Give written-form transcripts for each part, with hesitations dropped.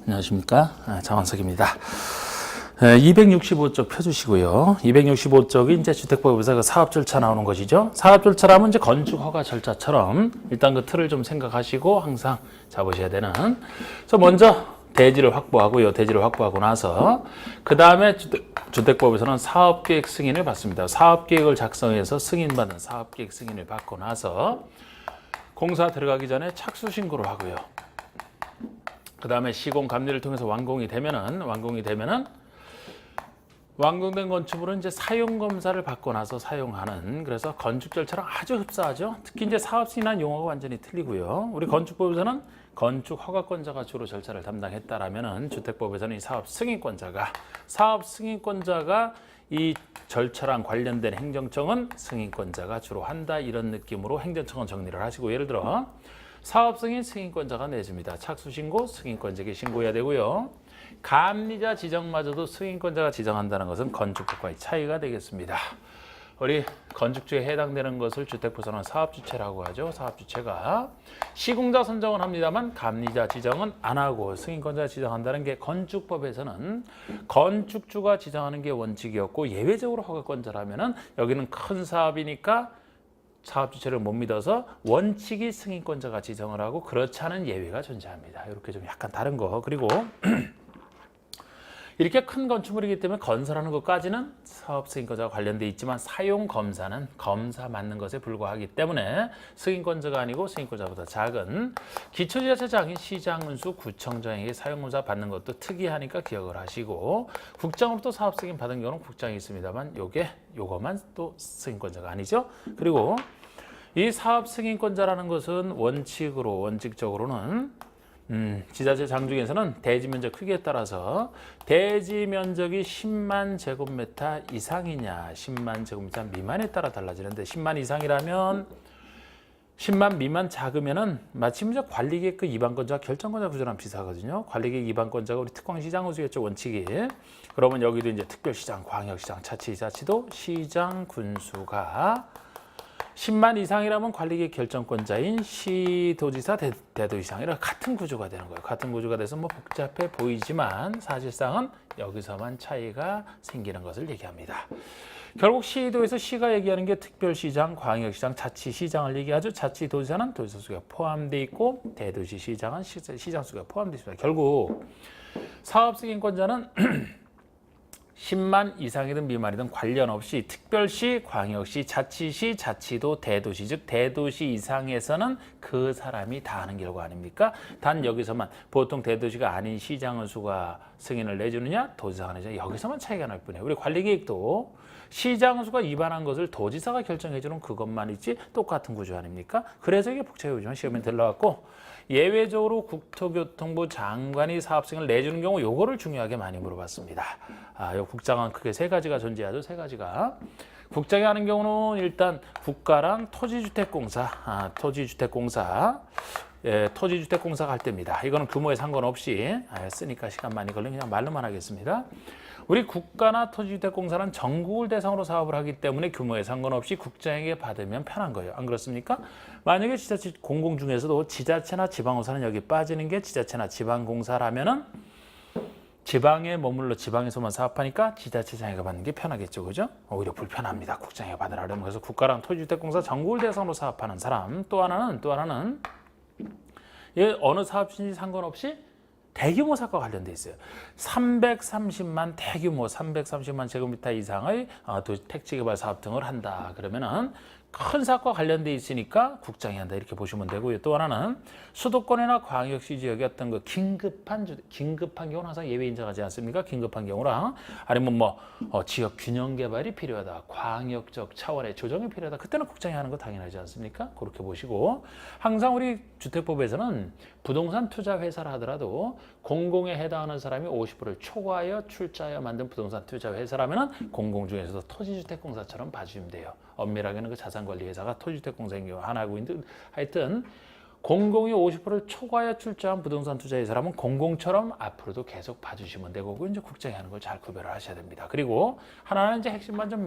안녕하십니까. 장원석입니다. 265쪽 펴주시고요. 265쪽이 이제 주택법에서 그 사업 절차 나오는 것이죠. 사업 절차라면 이제 건축 허가 절차처럼 일단 그 틀을 좀 생각하시고 항상 잡으셔야 되는. 그래서 먼저 대지를 확보하고요. 대지를 확보하고 나서 그 다음에 주택법에서는 사업계획 승인을 받습니다. 사업계획을 작성해서 승인받은 사업계획 승인을 받고 나서 공사 들어가기 전에 착수 신고를 하고요. 그 다음에 시공 감리를 통해서 완공이 되면은 완공된 건축물은 이제 사용 검사를 받고 나서 사용하는, 그래서 건축 절차랑 아주 흡사하죠. 특히 이제 사업 승인한 용어가 완전히 틀리고요. 우리 건축법에서는 건축 허가권자가 주로 절차를 담당했다라면은 주택법에서는 이 사업 승인권자가 이 절차랑 관련된 행정청은 승인권자가 주로 한다, 이런 느낌으로 행정청은 정리를 하시고, 예를 들어 사업 승인 승인권자가 내줍니다. 착수 신고 승인권자에게 신고해야 되고요. 감리자 지정마저도 승인권자가 지정한다는 것은 건축법과의 차이가 되겠습니다. 우리 건축주에 해당되는 것을 주택부서는 사업주체라고 하죠. 사업주체가 시공자 선정은 합니다만 감리자 지정은 안 하고 승인권자가 지정한다는 게 건축법에서는 건축주가 지정하는 게 원칙이었고, 예외적으로 허가권자라면은 여기는 큰 사업이니까 사업주체를 못 믿어서 원칙이 승인권자가 지정을 하고, 그렇지 않은 예외가 존재합니다. 이렇게 좀 약간 다른 거. 그리고 이렇게 큰 건축물이기 때문에 건설하는 것까지는 사업 승인권자가 관련돼 있지만 사용 검사는 검사 맞는 것에 불과하기 때문에 승인권자가 아니고 승인권자보다 작은 기초지자체장인 시장군수 구청장에게 사용 검사 받는 것도 특이하니까 기억을 하시고, 국장으로부터 사업 승인 받은 경우는 국장이 있습니다만 요거만 또 승인권자가 아니죠. 그리고 이 사업 승인권자라는 것은 원칙적으로는 지자체 장 중에서는 대지 면적 크기에 따라서 대지 면적이 10만 제곱미터 이상이냐 10만 제곱미터 미만에 따라 달라지는데, 10만 이상이라면 10만 미만 작으면은 마침 이제 관리계획 이반권자 결정권자 구조랑 비슷하거든요. 관리계획 이반권자가 우리 특광시장 구조였죠, 원칙이. 그러면 여기도 이제 특별시장, 광역시장, 자치지자치도 시장 군수가 10만 이상이라면 관리계획 결정권자인 시도지사, 대도시장이랑 같은 구조가 되는 거예요. 같은 구조가 돼서 뭐 복잡해 보이지만 사실상은 여기서만 차이가 생기는 것을 얘기합니다. 결국 시도에서 시가 얘기하는 게 특별시장, 광역시장, 자치시장을 얘기하죠. 자치도지사는 도지사 수가 포함되어 있고 대도시시장은 시장 수가 포함되어 있습니다. 결국 사업승인권자는 10만 이상이든 미만이든 관련 없이 특별시, 광역시, 자치시, 자치도, 대도시, 즉 대도시 이상에서는 그 사람이 다 하는 결과 아닙니까? 단 여기서만 보통 대도시가 아닌 시장의 수가 승인을 내주느냐, 도지사가 내주느냐, 여기서만 차이가 날 뿐이에요. 우리 관리계획도 시장 수가 위반한 것을 도지사가 결정해주는 그것만 있지 똑같은 구조 아닙니까? 그래서 이게 복잡해지만 시험에 들러왔고, 예외적으로 국토교통부 장관이 사업승인을 내주는 경우 요거를 중요하게 많이 물어봤습니다. 요 국장은 크게 세 가지가 존재하죠. 세 가지가. 국장이 하는 경우는 일단 국가랑 토지주택공사, 토지주택공사가 할 때입니다. 이거는 규모에 상관없이 쓰니까 시간 많이 걸리면 그냥 말로만 하겠습니다. 우리 국가나 토지주택공사는 전국을 대상으로 사업을 하기 때문에 규모에 상관없이 국장에게 받으면 편한 거예요. 안 그렇습니까? 만약에 지자체 공공 중에서도 지자체나 지방공사는 여기 빠지는 게 지자체나 지방공사라면은 지방에 머물러 지방에서만 사업하니까 지자체장애가 받는 게 편하겠죠. 그죠? 오히려 불편합니다. 국장애가 받으려면. 그래서 국가랑 토지주택공사 전국을 대상으로 사업하는 사람. 또 하나는 어느 사업인지 상관없이 대규모 사업과 관련돼 있어요. 330만 대규모 330만 제곱미터 이상의 택지개발 사업 등을 한다. 그러면은 큰 사업과 관련돼 있으니까 국장이 한다, 이렇게 보시면 되고요. 또 하나는 수도권이나 광역시 지역의 어떤 그 긴급한 경우는 항상 예외 인정하지 않습니까? 긴급한 경우랑 아니면 지역 균형 개발이 필요하다, 광역적 차원의 조정이 필요하다, 그때는 국장이 하는 거 당연하지 않습니까? 그렇게 보시고, 항상 우리 주택법에서는 부동산 투자 회사를 하더라도 공공에 해당하는 사람이 50%를 초과하여 출자하여 만든 부동산 투자 회사라면은 공공 중에서도 토지주택공사처럼 봐주시면 돼요. 엄밀하게는 그 자산관리회사가 토지주택공사인 경우 하나고 있는데, 하여튼 공공이 50%를 초과하여 출자한 부동산 투자 회사라면 공공처럼 앞으로도 계속 봐주시면 되고, 이제 국장이 하는 걸 잘 구별을 하셔야 됩니다. 그리고 하나는 이제 핵심만 좀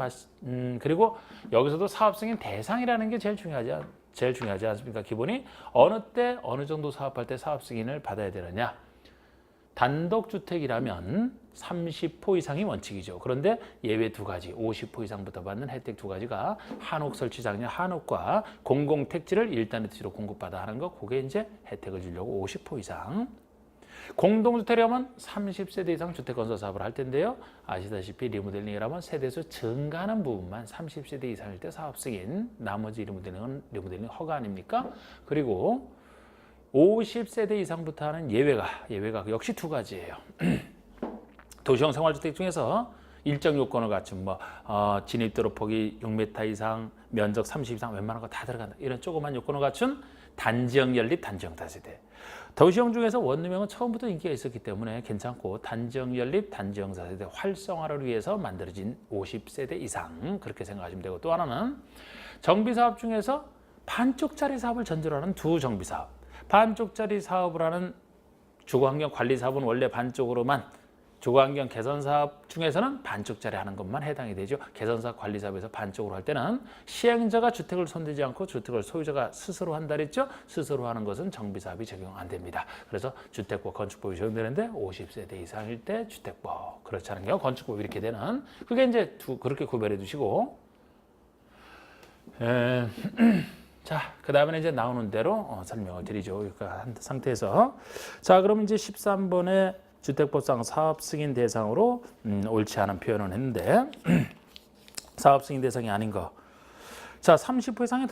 그리고 여기서도 사업승인 대상이라는 게 제일 중요하지 않습니까? 기본이 어느 때 어느 정도 사업할 때 사업 승인을 받아야 되느냐. 단독주택이라면 30호 이상이 원칙이죠. 그런데 예외 두 가지, 50호 이상부터 받는 혜택 두 가지가 한옥 설치 장려 한옥과 공공택지를 일단의 토지로 공급받아 하는 거, 그게 이제 혜택을 주려고 50호 이상. 공동주택이라면 30세대 이상 주택건설 사업을 할 텐데요. 아시다시피 리모델링이라면 세대수 증가하는 부분만 30세대 이상일 때 사업 승인, 나머지 리모델링 허가 아닙니까? 그리고 50세대 이상부터 하는 예외가 역시 두 가지예요. 도시형 생활주택 중에서 일정 요건을 갖춘 진입도로 폭이 6m 이상, 면적 30 이상, 웬만한 거 다 들어간다. 이런 조그만 요건을 갖춘 단지형 연립, 단지형 다세대. 도시형 중에서 원룸형은 처음부터 인기가 있었기 때문에 괜찮고, 단지형 연립, 단지형 다세대 활성화를 위해서 만들어진 50세대 이상, 그렇게 생각하시면 되고, 또 하나는 정비사업 중에서 반쪽짜리 사업을 전제로 하는 두 정비사업. 반쪽짜리 사업을 하는 주거환경 관리사업은 원래 반쪽으로만, 주거환경 개선사업 중에서는 반쪽짜리 하는 것만 해당이 되죠. 개선사업 관리사업에서 반쪽으로 할 때는 시행자가 주택을 손대지 않고 주택을 소유자가 스스로 한다 그랬죠. 스스로 하는 것은 정비사업이 적용 안 됩니다. 그래서 주택법, 건축법이 적용되는데 50세대 이상일 때 주택법, 그렇지 않은 경우 건축법이 이렇게 되는, 그게 이제 그렇게 구별해 두시고, 자, 그 다음에 이제 나오는 대로 설명을 드리죠. 그러니까 한 상태에서. 자, 그럼 이제 13번에 주택법상 사업 승인 대상으로 옳지 않은 표현을 했는데, 사업 승인 대상이 아닌 거. 자, 30호 이상의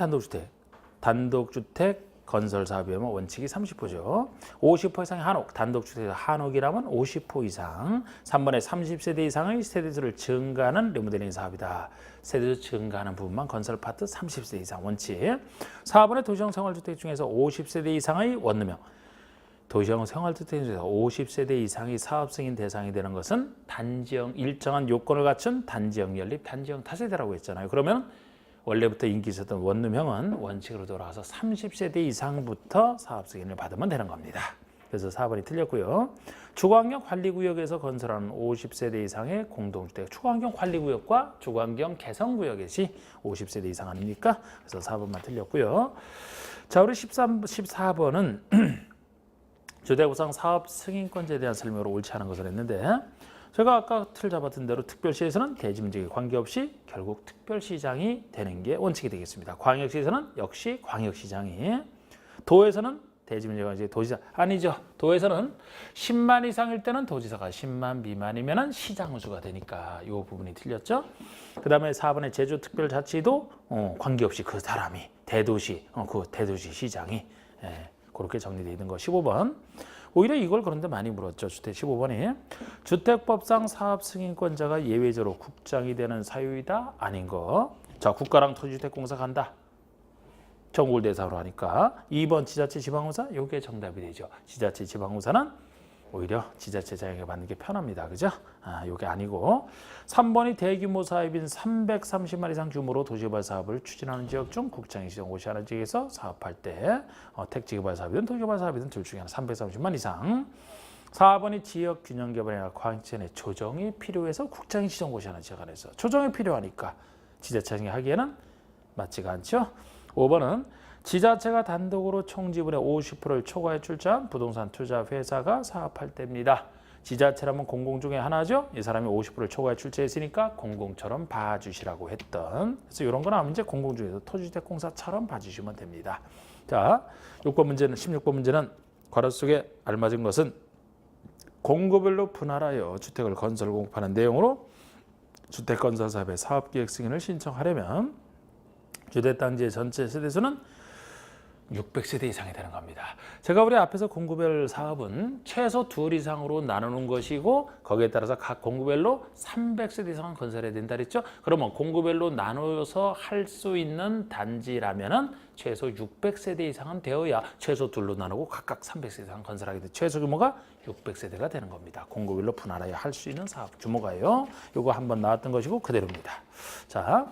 단독주택 건설 사업이면 원칙이 30호죠. 50호 이상의 한옥, 단독주택 한옥이라면 50호 이상. 3번에 30세대 이상의 세대수를 증가하는 리모델링 사업이다. 세대수 증가하는 부분만 건설 파트 30세대 이상 원칙. 4번에 도시형 생활주택 중에서 50세대 이상의 원룸형. 도시형 생활주택 중에서 50세대 이상이 사업 승인 대상이 되는 것은 단지형, 일정한 요건을 갖춘 단지형 연립, 단지형 다세대라고 했잖아요. 그러면 원래부터 인기 있었던 원룸형은 원칙으로 돌아가서 30세대 이상부터 사업 승인을 받으면 되는 겁니다. 그래서 4번이 틀렸고요. 주거환경 관리구역에서 건설하는 50세대 이상의 공동주택, 주거환경 관리구역과 주거환경 개선구역이 50세대 이상 아닙니까? 그래서 4번만 틀렸고요. 자, 우리 14번은 주택보상 사업 승인권자에 대한 설명으로 옳지 않은 것을 했는데, 제가 아까 틀 잡았던 대로 특별시에서는 대지면적에 관계없이 결국 특별시장이 되는 게 원칙이 되겠습니다. 광역시에서는 역시 광역시장이, 도에서는 대지면적에 관계없이 도지사, 아니죠. 도에서는 10만 이상일 때는 도지사가, 10만 미만이면 시장수가 되니까 이 부분이 틀렸죠. 그 다음에 4번의 제주특별자치도 관계없이 그 사람이, 대도시, 그 대도시 시장이, 그렇게 정리되어 있는 거. 15번. 오히려 이걸 그런데 많이 물었죠. 주택 15번이. 주택법상 사업 승인권자가 예외적으로 국장이 되는 사유이다? 아닌 거. 자, 국가랑 토지주택공사 간다. 전국을 대상으로 하니까. 2번 지자체 지방공사, 이게 정답이 되죠. 지자체 지방공사는 오히려 지자체장에게 받는 게 편합니다. 그죠? 이게 아니고. 3번이 대규모 사업인 330만 이상 규모로 도시개발 사업을 추진하는 지역 중 국장이 지정고시하는 지역에서 사업할 때 택지개발 사업이든 도시개발 사업이든 둘 중에 하나 330만 이상. 4번이 지역 균형 개발이나 광역지원의 조정이 필요해서 국장이 지정고시하는 지역 안에서 조정이 필요하니까 지자체장이 하기에는 맞지가 않죠. 5번은 지자체가 단독으로 총지분의 50%를 초과해 출자한 부동산 투자 회사가 사업할 때입니다. 지자체라면 공공 중에 하나죠. 이 사람이 50%를 초과해 출자했으니까 공공처럼 봐주시라고 했던. 그래서 이런 거 나오면 이제 공공 중에서 토지주택공사처럼 봐주시면 됩니다. 자, 6번 문제는 16번 문제는 괄호 속에 알맞은 것은 공구별로 분할하여 주택을 건설 공급하는 내용으로 주택건설사업의 사업계획 승인을 신청하려면 주택단지의 전체 세대수는 600세대 이상이 되는 겁니다. 제가 우리 앞에서 공구별 사업은 최소 둘 이상으로 나누는 것이고, 거기에 따라서 각 공구별로 300세대 이상은 건설해야 된다 그랬죠. 그러면 공구별로 나누어서 할 수 있는 단지라면은 최소 600세대 이상은 되어야 최소 둘로 나누고 각각 300세대 이상 건설하게 돼. 최소 규모가 600세대가 되는 겁니다. 공구별로 분할하여 할 수 있는 사업 규모가요. 이거 한번 나왔던 것이고 그대로입니다. 자,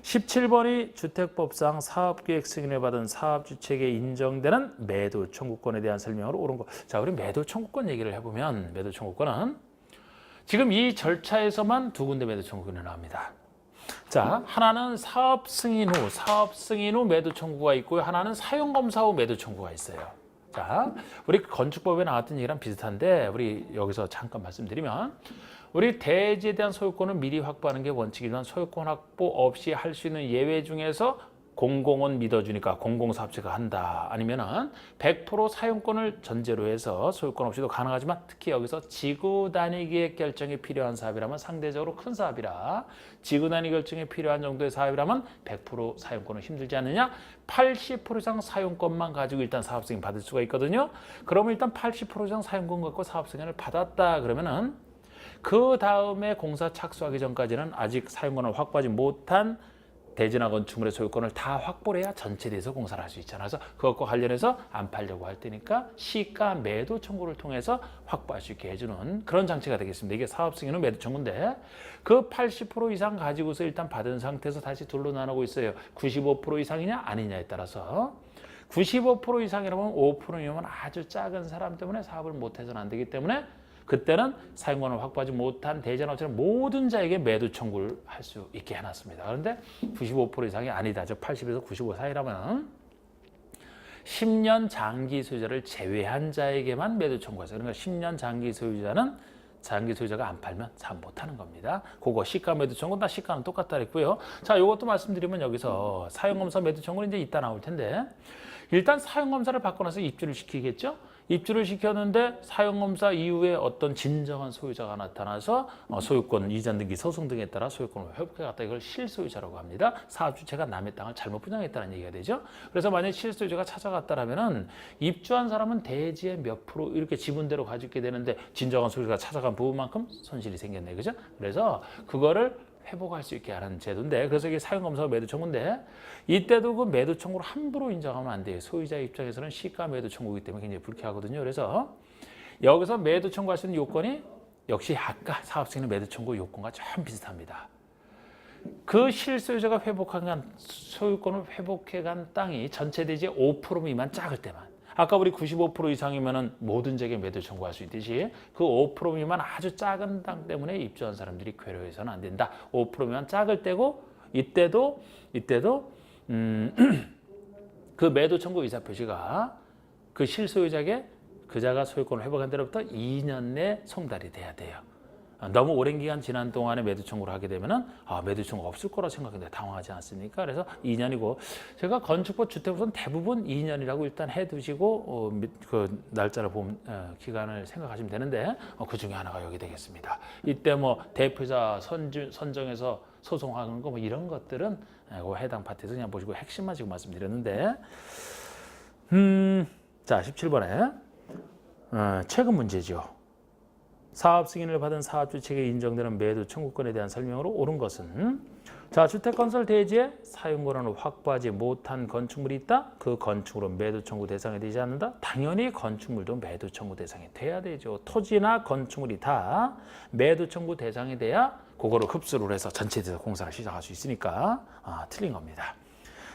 17번이 주택법상 사업계획 승인을 받은 사업주택에 인정되는 매도 청구권에 대한 설명으로 옳은 거. 자, 우리 매도 청구권 얘기를 해보면, 매도 청구권은 지금 이 절차에서만 두 군데 매도 청구권이 나옵니다. 자, 하나는 사업 승인 후 매도 청구가 있고요. 하나는 사용검사 후 매도 청구가 있어요. 자, 우리 건축법에 나왔던 얘기랑 비슷한데 우리 여기서 잠깐 말씀드리면 우리 대지에 대한 소유권을 미리 확보하는 게 원칙이지만 소유권 확보 없이 할 수 있는 예외 중에서 공공은 믿어주니까 공공사업체가 한다. 아니면은 100% 사용권을 전제로 해서 소유권 없이도 가능하지만 특히 여기서 지구 단위 계획 결정이 필요한 사업이라면 상대적으로 큰 사업이라 지구 단위 결정이 필요한 정도의 사업이라면 100% 사용권은 힘들지 않느냐? 80% 이상 사용권만 가지고 일단 사업 승인 받을 수가 있거든요. 그러면 일단 80% 이상 사용권 갖고 사업 승인을 받았다 그러면은 그 다음에 공사 착수하기 전까지는 아직 사용권을 확보하지 못한 대지나 건축물의 소유권을 다 확보를 해야 전체 대에서 공사를 할 수 있잖아요. 그래서 그것과 관련해서 안 팔려고 할 때니까 시가 매도 청구를 통해서 확보할 수 있게 해주는 그런 장치가 되겠습니다. 이게 사업 승인은 매도 청구인데 그 80% 이상 가지고서 일단 받은 상태에서 다시 둘로 나누고 있어요. 95% 이상이냐 아니냐에 따라서 95% 이상이라면 5%이면 아주 작은 사람 때문에 사업을 못해서는 안 되기 때문에 그때는 사용권을 확보하지 못한 대전업체는 모든 자에게 매도 청구를 할 수 있게 해놨습니다. 그런데 95% 이상이 아니다. 즉 80에서 95 사이라면 10년 장기 소유자를 제외한 자에게만 매도 청구하세요. 그러니까 10년 장기 소유자는 장기 소유자가 안 팔면 사업 못하는 겁니다. 그거 시가 매도 청구 다 시가는 똑같다 그랬고요. 자, 이것도 말씀드리면 여기서 사용검사 매도 청구는 이제 이따 나올 텐데 일단 사용검사를 받고 나서 입주를 시키겠죠. 입주를 시켰는데 사용검사 이후에 어떤 진정한 소유자가 나타나서 소유권 이전 등기 소송 등에 따라 소유권을 회복해갔다. 이걸 실소유자라고 합니다. 사업주체가 남의 땅을 잘못 분양했다는 얘기가 되죠. 그래서 만약에 실소유자가 찾아갔다라면은 입주한 사람은 대지의 몇 프로 이렇게 지분대로 가지게 되는데 진정한 소유자가 찾아간 부분만큼 손실이 생겼네, 그죠? 그래서 그거를 회복할 수 있게 하는 제도인데 그래서 이게 사용검사가 매도 청구인데 이때도 그 매도 청구를 함부로 인정하면 안 돼요. 소유자 입장에서는 시가 매도 청구이기 때문에 굉장히 불쾌하거든요. 그래서 여기서 매도 청구할 수 있는 요건이 역시 아까 사업승인 매도 청구 요건과 좀 비슷합니다. 그 실소유자가 회복한 소유권을 회복해간 땅이 전체 대지의 5% 미만 작을 때만 아까 우리 95% 이상이면은 모든 재개 매도 청구할 수 있듯이 그 5% 미만 아주 작은 땅 때문에 입주한 사람들이 괴로워해서는 안 된다. 5% 미만 작을 때고 이때도 그 매도 청구 의사 표시가 그 실소유자에게 그자가 소유권을 회복한 때로부터 2년 내 송달이 돼야 돼요. 너무 오랜 기간 지난 동안에 매도 청구를 하게 되면은 매도 청구가 없을 거라 생각했는데 당황하지 않습니까? 그래서 2년이고 제가 건축법 주택으로는 대부분 2년이라고 일단 해두시고 그 날짜를 기간을 생각하시면 되는데 그 중에 하나가 여기 되겠습니다. 이때 뭐 대표자 선정해서 소송하는 거 뭐 이런 것들은 해당 파트에서 그냥 보시고 핵심만 지금 말씀드렸는데 자 17번에 최근 문제죠. 사업 승인을 받은 사업주 측에 인정되는 매도 청구권에 대한 설명으로 옳은 것은 자 주택건설 대지에 사용권을 확보하지 못한 건축물이 있다. 그 건축물은 매도 청구 대상이 되지 않는다. 당연히 건축물도 매도 청구 대상이 돼야 되죠. 토지나 건축물이 다 매도 청구 대상이 돼야 그거를 흡수를 해서 전체에서 공사를 시작할 수 있으니까 틀린 겁니다.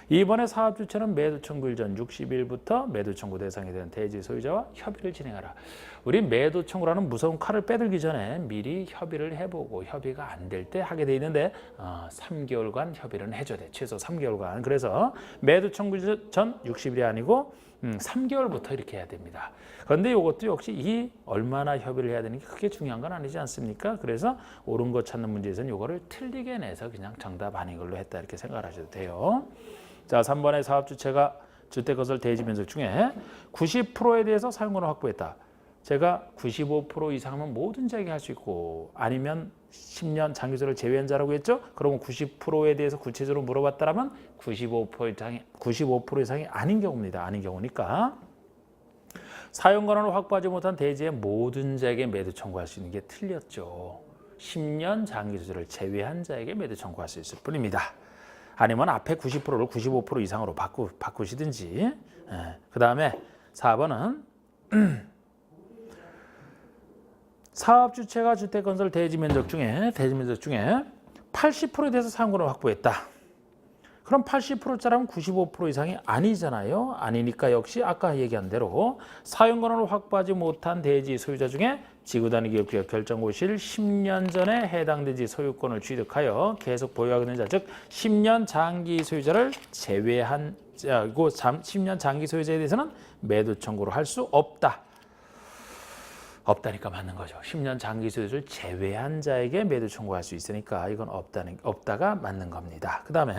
이번에 사업주체는 매도 청구일 전 60일부터 매도 청구 대상에 대한 대지 소유자와 협의를 진행하라. 우리 매도 청구라는 무서운 칼을 빼들기 전에 미리 협의를 해보고 협의가 안 될 때 하게 돼 있는데 3개월간 협의를 해줘야 돼. 최소 3개월간. 그래서 매도 청구 전 60일이 아니고 3개월부터 이렇게 해야 됩니다. 그런데 이것도 역시 이 얼마나 협의를 해야 되는 게 그게 중요한 건 아니지 않습니까? 그래서 옳은 거 찾는 문제에서는 이거를 틀리게 내서 그냥 정답 아닌 걸로 했다 이렇게 생각을 하셔도 돼요. 자, 3번의 사업주체가 주택건설 대지 면적 중에 90%에 대해서 사용권을 확보했다. 제가 95% 이상은 모든 자에게 할 수 있고 아니면 10년 장기소를 제외한 자라고 했죠. 그러면 90%에 대해서 구체적으로 물어봤다면 95% 이상이 아닌 경우입니다. 아닌 경우니까 사용권을 확보하지 못한 대지의 모든 자에게 매도 청구할 수 있는 게 틀렸죠. 10년 장기소를 제외한 자에게 매도 청구할 수 있을 뿐입니다. 아니면 앞에 90%를 95% 이상으로 바꾸시든지. 그 다음에 4번은 사업주체가 주택건설 대지 면적 중에 80%에 대해서 사용권을 확보했다. 그럼 80%짜리면 95% 이상이 아니잖아요. 아니니까 역시 아까 얘기한 대로 사용권을 확보하지 못한 대지 소유자 중에 지구단위 기업 결정고 실 10년 전에 해당 대지 소유권을 취득하여 계속 보유하고 있는 자, 즉 10년 장기 소유자를 제외한 자고 10년 장기 소유자에 대해서는 매도 청구를 할 수 없다. 없다니까 맞는 거죠. 10년 장기 소유자를 제외한 자에게 매도 청구할 수 있으니까 이건 없다가 맞는 겁니다. 그 다음에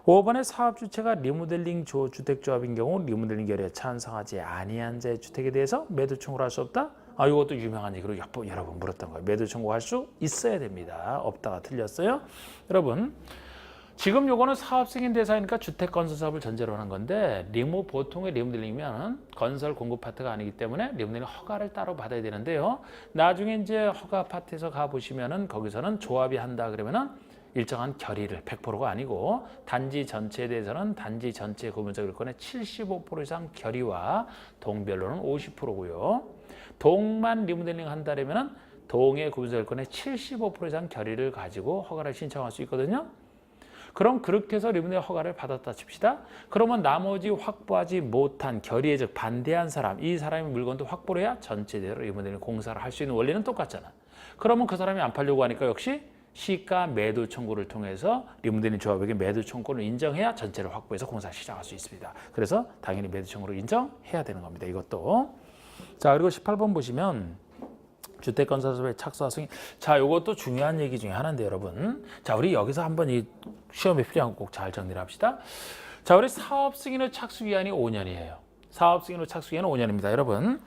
5번의 사업주체가 리모델링 주택조합인 경우 리모델링 결의에 찬성하지 아니한 자의 주택에 대해서 매도 청구를 할 수 없다? 이것도 유명한 얘기로 여러 번 물었던 거예요. 매도 청구할 수 있어야 됩니다. 없다가 틀렸어요. 여러분, 지금 요거는 사업 승인 대상이니까 주택 건설 사업을 전제로 하는 건데 보통의 리모델링이면 건설 공급 파트가 아니기 때문에 리모델링 허가를 따로 받아야 되는데요. 나중에 이제 허가 파트에서 가 보시면은 거기서는 조합이 한다 그러면은 일정한 결의를 100%가 아니고 단지 전체에 대해서는 단지 전체 구분적 일권의 75% 이상 결의와 동별로는 50%고요. 동만 리모델링 한다면은 동의 구분적 일권의 75% 이상 결의를 가지고 허가를 신청할 수 있거든요. 그럼 그렇게 해서 리모델링 허가를 받았다 칩시다. 그러면 나머지 확보하지 못한 결의에 즉 반대한 사람, 이 사람의 물건도 확보를 해야 전체대로 리모델링 공사를 할 수 있는 원리는 똑같잖아. 그러면 그 사람이 안 팔려고 하니까 역시 시가 매도 청구를 통해서 리모델링 조합에게 매도 청구를 인정해야 전체를 확보해서 공사 시작할 수 있습니다. 그래서 당연히 매도 청구를 인정해야 되는 겁니다. 이것도. 자, 그리고 18번 보시면 주택건설사업의 착수와 승인. 자, 이것도 중요한 얘기 중에 하나인데 여러분. 자, 우리 여기서 한번 이 시험에 필요한 거 꼭 잘 정리를 합시다. 자, 우리 사업 승인 후 착수 기한이 5년이에요. 사업 승인 후 착수 기한은 5년입니다. 여러분.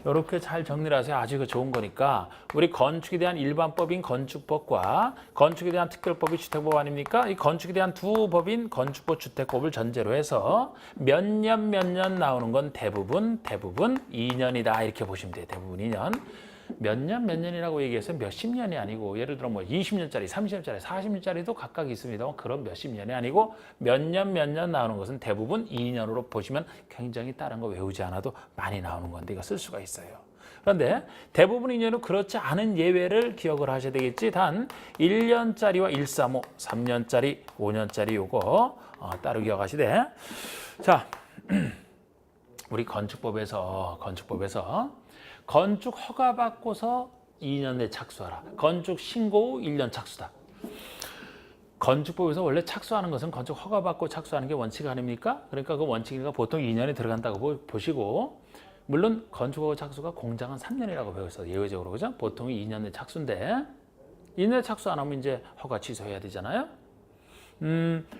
이렇게 잘 정리를 하세요. 아주 이거 좋은 거니까. 우리 건축에 대한 일반법인 건축법과 건축에 대한 특별법이 주택법 아닙니까? 이 건축에 대한 두 법인 건축법, 주택법을 전제로 해서 몇 년 나오는 건 대부분 2년이다. 이렇게 보시면 돼요. 대부분 2년. 몇 년이라고 얘기해서 몇십 년이 아니고 예를 들어 뭐 20년짜리, 30년짜리, 40년짜리도 각각 있습니다. 그런 몇십 년이 아니고 몇 년 나오는 것은 대부분 2년으로 보시면 굉장히 다른 거 외우지 않아도 많이 나오는 건데 이거 쓸 수가 있어요. 그런데 대부분 2년은 그렇지 않은 예외를 기억을 하셔야 되겠지. 단 1년짜리와 135, 3년짜리, 5년짜리 요거 따로 기억하시되. 자, 우리 건축법에서 건축 허가 받고서 2년 내 착수하라. 건축 신고 후 1년 착수다. 건축법에서 원래 착수하는 것은 건축 허가 받고 착수하는 게 원칙 아닙니까? 그러니까 그 원칙이니까 보통 2년이 들어간다고 보시고, 물론 건축 허가 착수가 공장은 3년이라고 배웠어요. 예외적으로. 그죠? 보통이 2년 내 착수인데 2년 내 착수 안 하면 이제 허가 취소해야 되잖아요.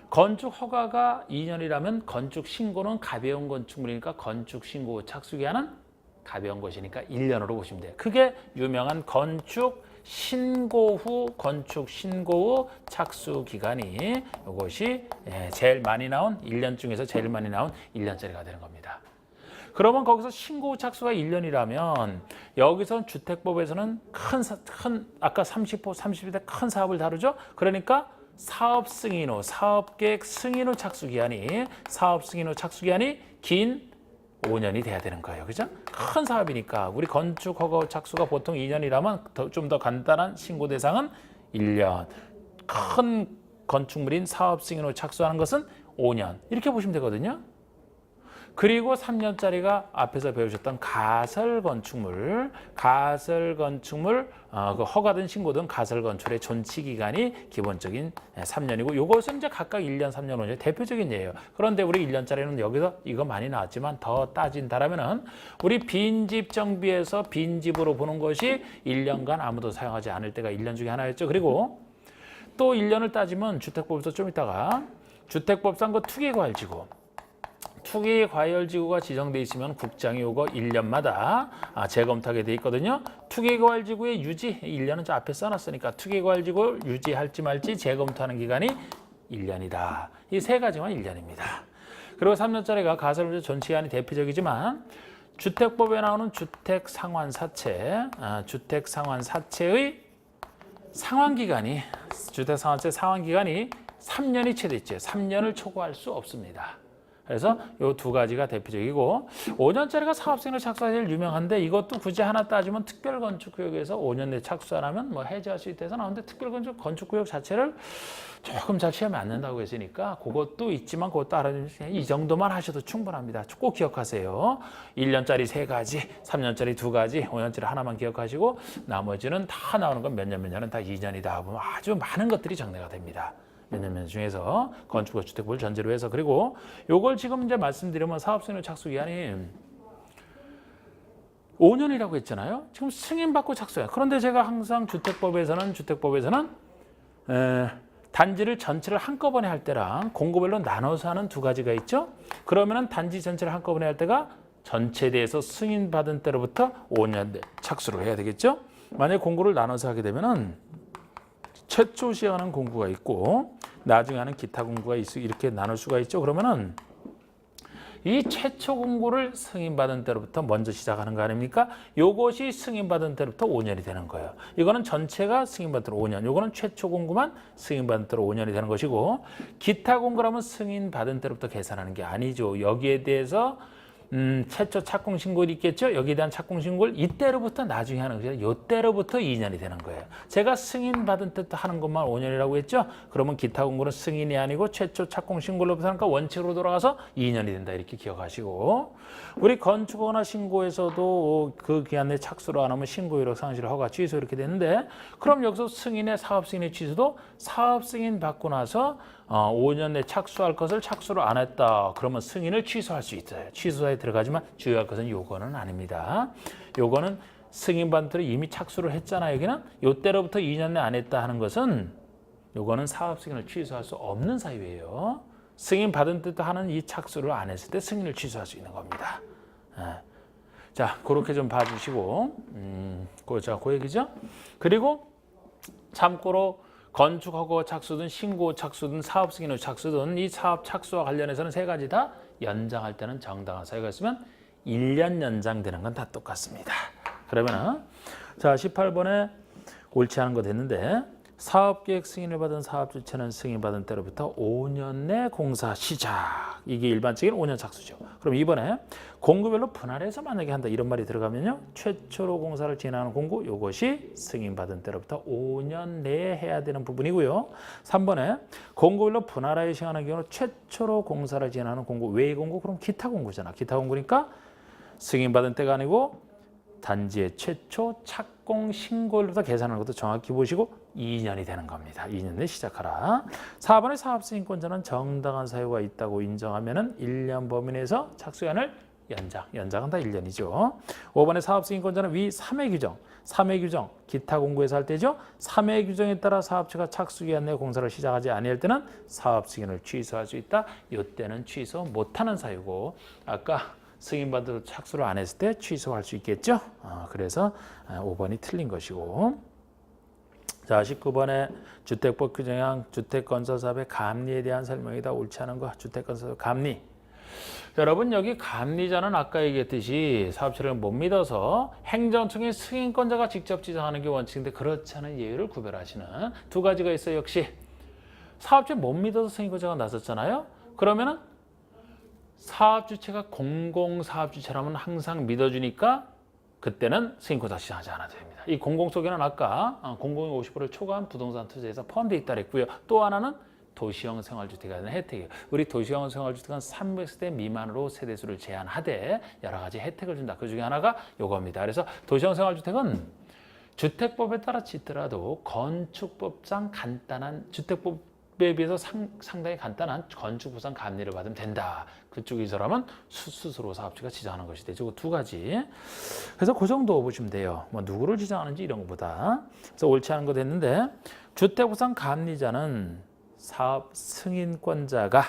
건축 허가가 2년이라면 건축 신고는 가벼운 건축물이니까 건축 신고 후 착수 기한은 가벼운 것이니까 1년으로 보시면 돼요. 그게 유명한 건축 신고 후 착수 기간이 이것이 제일 많이 나온 1년 중에서 제일 많이 나온 1년짜리가 되는 겁니다. 그러면 거기서 신고 후 착수가 1년이라면 여기서 주택법에서는 큰 아까 30대 큰 사업을 다루죠. 그러니까 사업 승인 후 사업계획 승인 후 착수 기한이 긴 5년이 돼야 되는 거예요. 그죠? 큰 사업이니까 우리 건축 허가 착수가 보통 2년이라면 좀 더 간단한 신고 대상은 1년. 큰 건축물인 사업 승인 후 착수하는 것은 5년. 이렇게 보시면 되거든요. 그리고 3년짜리가 앞에서 배우셨던 가설 건축물 그 허가든 신고든 가설 건축의 존치 기간이 기본적인 3년이고 요것은 이제 각각 1년, 3년, 5년 대표적인 예예요. 그런데 우리 1년짜리는 여기서 이거 많이 나왔지만 더 따진다라면은 우리 빈집 정비에서 빈집으로 보는 것이 1년간 아무도 사용하지 않을 때가 1년 중에 하나였죠. 그리고 또 1년을 따지면 주택법에서 좀 있다가 주택법상 그 투기과열지구가 지정돼 있으면 국장이 오고 1년마다 재검토하게 돼 있거든요. 투기과열지구의 유지 1년은 저 앞에 써놨으니까 투기과열지구를 유지할지 말지 재검토하는 기간이 1년이다. 이 세 가지만 1년입니다. 그리고 3년짜리가 가설문제 존치기한이 대표적이지만 주택법에 나오는 주택상환사채의 상환기간이 주택상환세 상환기간이 3년이 최대치예요. 3년을 초과할 수 없습니다. 그래서 요 두 가지가 대표적이고 5년짜리가 사업승인을 착수가 제일 유명한데 이것도 굳이 하나 따지면 특별건축구역에서 5년 내 착수 안 하면 뭐 해지할 수 있다 해서 나오는데 특별건축구역 자체를 조금 잘 취하면 안 된다고 했으니까 그것도 있지만 그것도 알아주시면 이 정도만 하셔도 충분합니다. 꼭 기억하세요. 1년짜리 3가지, 3년짜리 2가지, 5년짜리 하나만 기억하시고 나머지는 다 나오는 건 몇 년은 다 2년이다 보면 아주 많은 것들이 정리가 됩니다. 몇 년 중에서 건축과 주택법을 전제로 해서 그리고 요걸 지금 이제 말씀드리면 사업승인을 착수 기한이 5년이라고 했잖아요. 지금 승인받고 착수해요. 그런데 제가 항상 주택법에서는 단지를 전체를 한꺼번에 할 때랑 공고별로 나눠서 하는 두 가지가 있죠. 그러면은 단지 전체를 한꺼번에 할 때가 전체에 대해서 승인받은 때로부터 5년 내 착수를 해야 되겠죠. 만약에 공고를 나눠서 하게 되면은 최초 시행하는 공고가 있고 나중에 하는 기타 공고가 이렇게 나눌 수가 있죠. 그러면은 이 최초 공고를 승인받은 때로부터 먼저 시작하는 거 아닙니까? 요것이 승인받은 때로부터 5년이 되는 거예요. 이거는 전체가 승인받은 때로 5년, 요거는 최초 공고만 승인받은 때로 5년이 되는 것이고 기타 공고라면 승인받은 때로부터 계산하는 게 아니죠. 여기에 대해서 최초 착공 신고일이 있겠죠? 여기에 대한 착공 신고를 이때로부터 나중에 하는 거죠. 이때로부터 2년이 되는 거예요. 제가 승인받은 때부터 하는 것만 5년이라고 했죠? 그러면 기타 공고는 승인이 아니고 최초 착공 신고로부터 하니까 원칙으로 돌아가서 2년이 된다. 이렇게 기억하시고 우리 건축허가나 신고에서도 그 기한 내 착수를 안 하면 신고 이력 상실 허가 취소 이렇게 되는데 그럼 여기서 승인의 사업 승인의 취소도 사업 승인 받고 나서 5년 내 착수할 것을 착수를 안 했다. 그러면 승인을 취소할 수 있어요. 취소에 들어가지만 주의할 것은 요거는 아닙니다. 요거는 승인받은 대로 이미 착수를 했잖아요. 여기는 요때로부터 2년 내 안 했다 하는 것은 요거는 사업 승인을 취소할 수 없는 사유예요. 승인받은 때도 하는 이 착수를 안 했을 때 승인을 취소할 수 있는 겁니다. 자, 그렇게 좀 봐주시고 그 얘기죠. 그리고 참고로 건축허가 착수든 신고 착수든 사업 승인의 착수든 이 사업 착수와 관련해서는 3가지 다 연장할 때는 정당한 사유가 있으면 1년 연장되는 건 다 똑같습니다. 그러면은 자 18번에 옳지 않은 거 됐는데 사업계획 승인을 받은 사업주체는 승인받은 때로부터 5년 내 공사 시작. 이게 일반적인 5년 착수죠. 그럼 이번에 공고별로 분할해서 만약에 한다 이런 말이 들어가면요. 최초로 공사를 진행하는 공고 이것이 승인받은 때로부터 5년 내에 해야 되는 부분이고요. 3번에 공고별로 분할하여 시행하는 경우는 최초로 공사를 진행하는 공고 외의 공고 그럼 기타 공고잖아. 기타 공고니까 승인받은 때가 아니고 단지의 최초 착공 신고일부터 계산하는 것도 정확히 보시고 2년이 되는 겁니다. 2년 내에 시작하라. 4번의 사업승인권자는 정당한 사유가 있다고 인정하면 1년 범위 내에서 착수기한을 연장은 다 1년이죠. 5번의 사업승인권자는 위 3회 규정, 3회 규정, 기타 공고에서 할 때죠. 3회 규정에 따라 사업체가 착수기한 내 공사를 시작하지 아니할 때는 사업승인을 취소할 수 있다. 이때는 취소 못하는 사유고 아까 승인받아도 착수를 안 했을 때 취소할 수 있겠죠. 그래서 5번이 틀린 것이고 자 19번에 주택법 규정상 주택건설사업의 감리에 대한 설명이다. 옳지 않은 거 주택건설사업 감리. 여러분 여기 감리자는 아까 얘기했듯이 사업체를 못 믿어서 행정청의 승인권자가 직접 지정하는 게 원칙인데 그렇지 않은 예외를 구별하시는 두 가지가 있어요. 역시 사업체 못 믿어서 승인권자가 나섰잖아요. 그러면은 사업주체가 공공사업주체라면 항상 믿어주니까 그때는 승인권자 지정하지 않아도 됩니다. 이 공공 속에는 아까 공공이 50%를 초과한 부동산 투자에서 포함되어 있다 그랬고요. 또 하나는 도시형 생활주택에 대한 혜택이에요. 우리 도시형 생활주택은 300세대 미만으로 세대수를 제한하되 여러 가지 혜택을 준다. 그중에 하나가 요겁니다. 그래서 도시형 생활주택은 주택법에 따라 짓더라도 건축법상 간단한 주택법에 비해서 상당히 간단한 건축부상 감리를 받으면 된다. 그쪽이 사람은 스스로 사업체가 지정하는 것이 되죠. 두 가지. 그래서 그 정도 보시면 돼요. 뭐 누구를 지정하는지 이런 것보다. 그래서 옳지 않은 거 됐는데 주택부상 감리자는 사업 승인권자가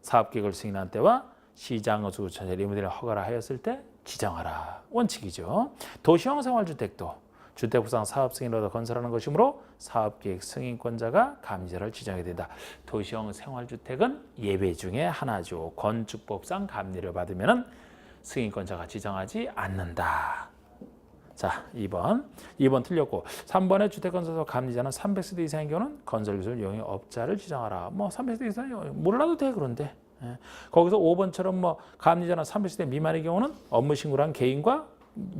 사업계획을 승인한 때와 시장어수구청의 리모델링 허가를 하였을 때 지정하라. 원칙이죠. 도시형 생활주택도 주택부상 사업 승인으로 건설하는 것이므로 사업계획 승인권자가 감리자를 지정해야 된다. 도시형 생활주택은 예외 중에 하나죠. 건축법상 감리를 받으면 승인권자가 지정하지 않는다. 자, 2번 틀렸고 3번의 주택건설사 감리자는 300세대 이상의 경우는 건설기술 용역 업자를 지정하라. 뭐 300세대 이상이 몰라도 돼. 그런데 예. 거기서 5번처럼 뭐 감리자나 30세 미만의 경우는 업무 신고를 한 개인과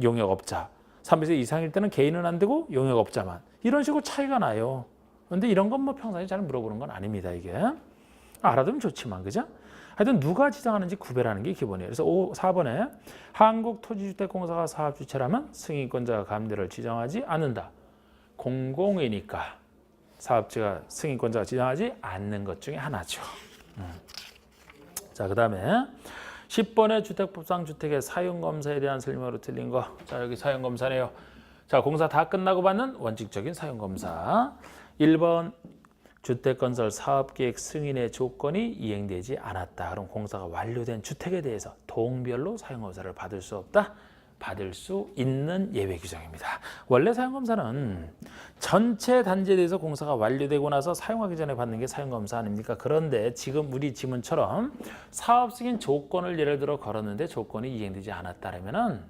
용역업자, 30세 이상일 때는 개인은 안 되고 용역업자만 이런 식으로 차이가 나요. 그런데 이런 건 뭐 평상시에 잘 물어보는 건 아닙니다. 이게 알아두면 좋지만 그죠? 하여튼 누가 지정하는지 구별하는 게 기본이에요. 그래서 4번에 한국토지주택공사가 사업주체라면 승인권자가 감리를 지정하지 않는다. 공공이니까 사업주가 승인권자가 지정하지 않는 것 중에 하나죠. 자, 그 다음에 10번의 주택법상 주택의 사용검사에 대한 설명으로 틀린 거. 자, 여기 사용검사네요. 자, 공사 다 끝나고 받는 원칙적인 사용검사. 1번 주택건설 사업계획 승인의 조건이 이행되지 않았다. 그럼 공사가 완료된 주택에 대해서 동별로 사용검사를 받을 수 없다. 받을 수 있는 예외 규정입니다. 원래 사용검사는 전체 단지에 대해서 공사가 완료되고 나서 사용하기 전에 받는 게 사용검사 아닙니까? 그런데 지금 우리 지문처럼 사업 승인 조건을 예를 들어 걸었는데 조건이 이행되지 않았다면은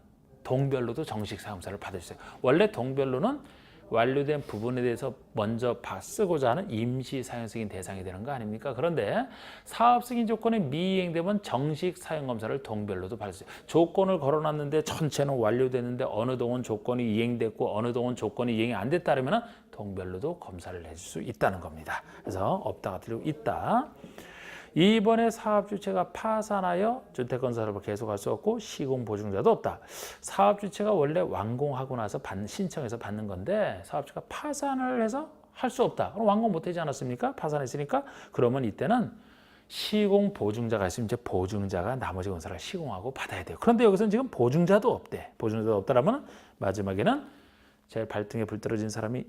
동별로도 정식 사용검사를 받을 수 있어요. 원래 동별로는 완료된 부분에 대해서 먼저 쓰고자 하는 임시 사용 승인 대상이 되는 거 아닙니까? 그런데 사업 승인 조건이 미이행되면 정식 사용 검사를 동별로도 받을 수 있어요. 조건을 걸어놨는데 전체는 완료됐는데 어느 동은 조건이 이행됐고 어느 동은 조건이 이행이 안 됐다면 동별로도 검사를 해줄 수 있다는 겁니다. 그래서 없다가 틀리고 있다. 2번에 사업주체가 파산하여 주택건설업을 계속할 수 없고 시공보증자도 없다. 사업주체가 원래 완공하고 나서 신청해서 받는 건데 사업주가 파산을 해서 할 수 없다. 그럼 완공 못하지 않았습니까? 파산했으니까. 그러면 이때는 시공보증자가 있으면 이제 보증자가 나머지 건설을 시공하고 받아야 돼요. 그런데 여기서는 지금 보증자도 없대. 보증자도 없다라면 마지막에는 제일 발등에 불 떨어진 사람이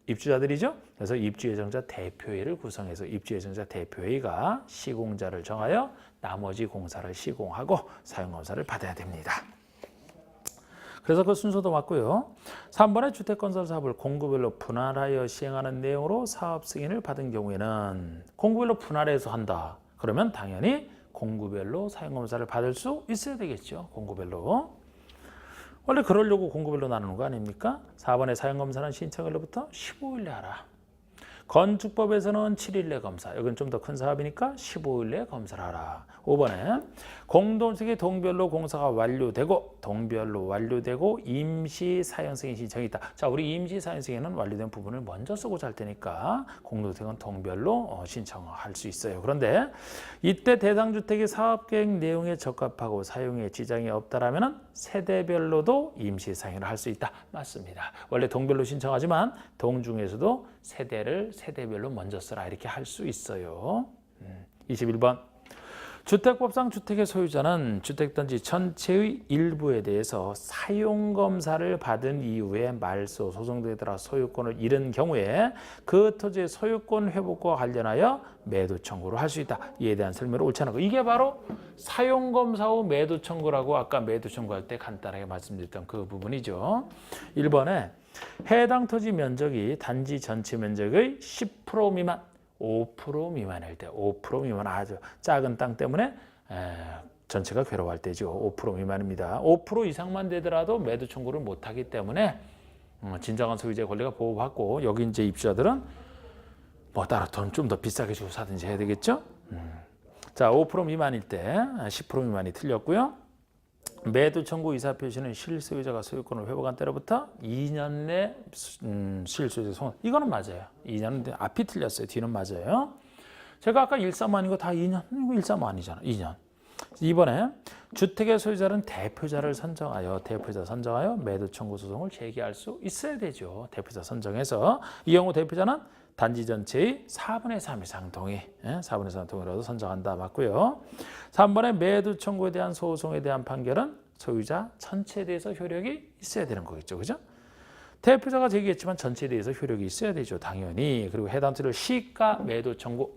입주자들이죠. 그래서 입주예정자 대표회의를 구성해서 입주예정자 대표회의가 시공자를 정하여 나머지 공사를 시공하고 사용검사를 받아야 됩니다. 그래서 그 순서도 맞고요. 3번에 주택건설 사업을 공구별로 분할하여 시행하는 내용으로 사업 승인을 받은 경우에는 공구별로 분할해서 한다. 그러면 당연히 공구별로 사용검사를 받을 수 있어야 되겠죠. 공구별로. 원래 그러려고 공구별로 나누는 거 아닙니까? 4번의 사용검사는 신청일로부터 15일 내 하라. 건축법에서는 7일 내 검사. 여기는 좀 더 큰 사업이니까 15일 내 검사를 하라. 5번에 공동체계 동별로 공사가 완료되고 임시 사용 승인 신청이 있다. 자, 우리 임시 사용 승인은 완료된 부분을 먼저 쓰고자 할 테니까 공동체계는 동별로 신청할 수 있어요. 그런데 이때 대상 주택이 사업계획 내용에 적합하고 사용에 지장이 없다라면은 세대별로도 임시 사용을 할 수 있다. 맞습니다. 원래 동별로 신청하지만 동 중에서도 세대별로 먼저 써라 이렇게 할 수 있어요. 21번 주택법상 주택의 소유자는 주택단지 전체의 일부에 대해서 사용검사를 받은 이후에 말소, 소송 등에 따라 소유권을 잃은 경우에 그 토지의 소유권 회복과 관련하여 매도 청구를 할 수 있다. 이에 대한 설명을 옳지 않은 거. 이게 바로 사용검사 후 매도 청구라고 아까 매도 청구할 때 간단하게 말씀드렸던 그 부분이죠. 1번에 해당 토지 면적이 단지 전체 면적의 10% 미만 5% 미만일 때, 5% 미만 아주 작은 땅 때문에 전체가 괴로워할 때죠. 5% 미만입니다. 5% 이상만 되더라도 매도 청구를 못하기 때문에 진정한 소유자의 권리가 보호받고 여기 이제 입주자들은 뭐 따로 돈 좀 더 비싸게 주고 사든지 해야 되겠죠. 자, 5% 미만일 때 10% 미만이 틀렸고요. 매도 청구 이사 표시는 실소유자가 소유권을 회복한 때로부터 2년 내 실소유자 소원. 이거는 맞아요. 2년은 앞이 틀렸어요. 뒤는 맞아요. 제가 아까 135 아닌 거 다 2년. 이거 135 아니잖아. 2년. 이번에 주택의 소유자는 대표자를 선정하여 매도 청구 소송을 제기할 수 있어야 되죠. 대표자 선정해서 이 경우 대표자는 단지 전체의 4분의 3 이상 동의, 4분의 3 동의라도 선정한다. 맞고요. 3번에 매도 청구에 대한 소송에 대한 판결은 소유자 전체에 대해서 효력이 있어야 되는 거겠죠. 그죠? 대표자가 제기했지만 전체에 대해서 효력이 있어야 되죠. 당연히. 그리고 해당 토지를 시가 매도 청구.